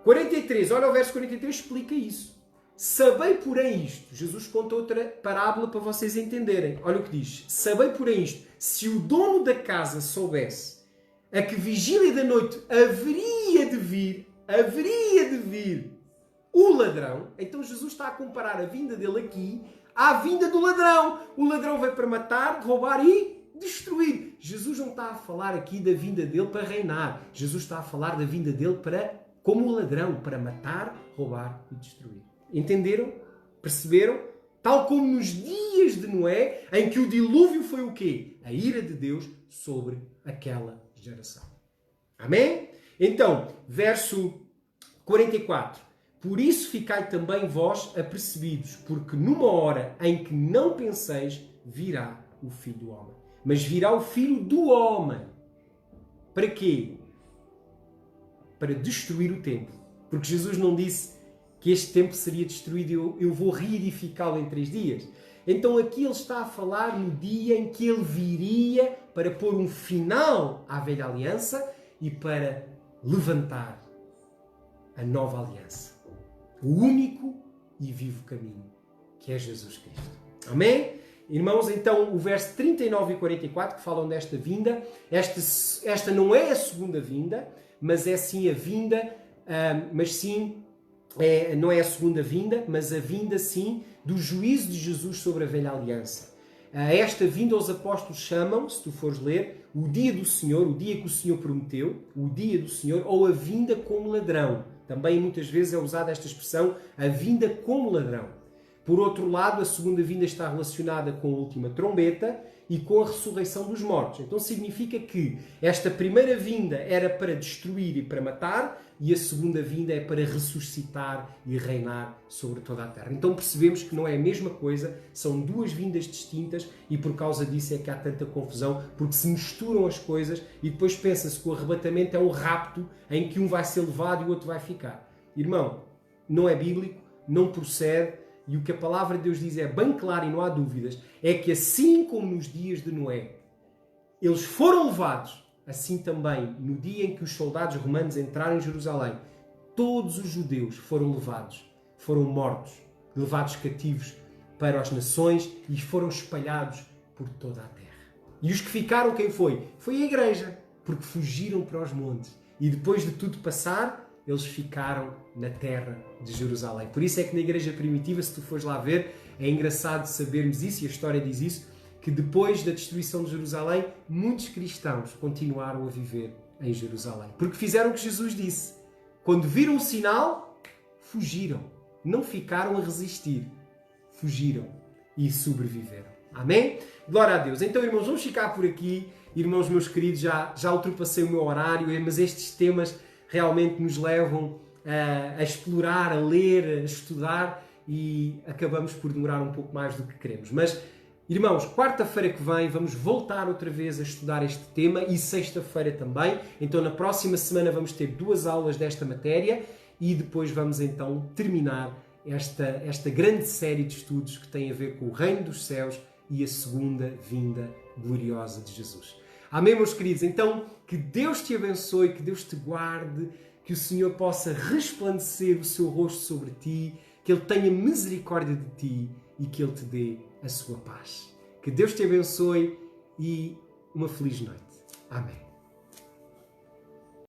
43, olha o verso 43, explica isso. Sabei, porém, isto. Jesus conta outra parábola para vocês entenderem. Olha o que diz. Sabei, porém, isto. Se o dono da casa soubesse a que vigília da noite haveria de vir o ladrão, então Jesus está a comparar a vinda dele aqui à vinda do ladrão. O ladrão veio para matar, roubar e destruir. Jesus não está a falar aqui da vinda dele para reinar. Jesus está a falar da vinda dele como o ladrão, para matar, roubar e destruir. Entenderam? Perceberam? Tal como nos dias de Noé, em que o dilúvio foi o quê? A ira de Deus sobre aquela geração. Amém? Então, verso 44. Por isso ficai também vós apercebidos, porque numa hora em que não penseis, virá o Filho do Homem. Mas virá o Filho do Homem. Para quê? Para destruir o templo. Porque Jesus não disse que este templo seria destruído e eu vou reedificá-lo em 3 dias. Então aqui ele está a falar no dia em que ele viria para pôr um final à velha aliança e para levantar a nova aliança. O único e vivo caminho, que é Jesus Cristo. Amém? Irmãos, então o verso 39 e 44 que falam desta vinda, esta não é a segunda vinda, mas é sim a vinda, não é a segunda vinda, mas a vinda sim do juízo de Jesus sobre a velha aliança. Esta vinda os apóstolos chamam, se tu fores ler, o dia do Senhor, o dia que o Senhor prometeu, o dia do Senhor, ou a vinda como ladrão. Também muitas vezes é usada esta expressão, a vinda como ladrão. Por outro lado, a segunda vinda está relacionada com a última trombeta e com a ressurreição dos mortos. Então significa que esta primeira vinda era para destruir e para matar, e a segunda vinda é para ressuscitar e reinar sobre toda a terra. Então percebemos que não é a mesma coisa, são 2 vindas distintas e por causa disso é que há tanta confusão, porque se misturam as coisas e depois pensa-se que o arrebatamento é um rapto em que um vai ser levado e o outro vai ficar. Irmão, não é bíblico, não procede. E o que a palavra de Deus diz é bem claro e não há dúvidas, é que assim como nos dias de Noé, eles foram levados, assim também no dia em que os soldados romanos entraram em Jerusalém, todos os judeus foram levados, foram mortos, levados cativos para as nações e foram espalhados por toda a terra. E os que ficaram, quem foi? Foi a igreja, porque fugiram para os montes. E depois de tudo passar, eles ficaram na terra de Jerusalém. Por isso é que na igreja primitiva, se tu fores lá ver, é engraçado sabermos isso, e a história diz isso, que depois da destruição de Jerusalém, muitos cristãos continuaram a viver em Jerusalém. Porque fizeram o que Jesus disse. Quando viram o sinal, fugiram. Não ficaram a resistir. Fugiram e sobreviveram. Amém? Glória a Deus. Então, irmãos, vamos ficar por aqui. Irmãos meus queridos, já ultrapassei o meu horário, mas estes temas realmente nos levam a explorar, a ler, a estudar e acabamos por demorar um pouco mais do que queremos. Mas, irmãos, quarta-feira que vem vamos voltar outra vez a estudar este tema e sexta-feira também. Então, na próxima semana vamos ter 2 aulas desta matéria e depois vamos então terminar esta grande série de estudos que tem a ver com o reino dos céus e a segunda vinda gloriosa de Jesus. Amém, meus queridos? Então, que Deus te abençoe, que Deus te guarde, que o Senhor possa resplandecer o seu rosto sobre ti, que Ele tenha misericórdia de ti e que Ele te dê a sua paz. Que Deus te abençoe e uma feliz noite. Amém.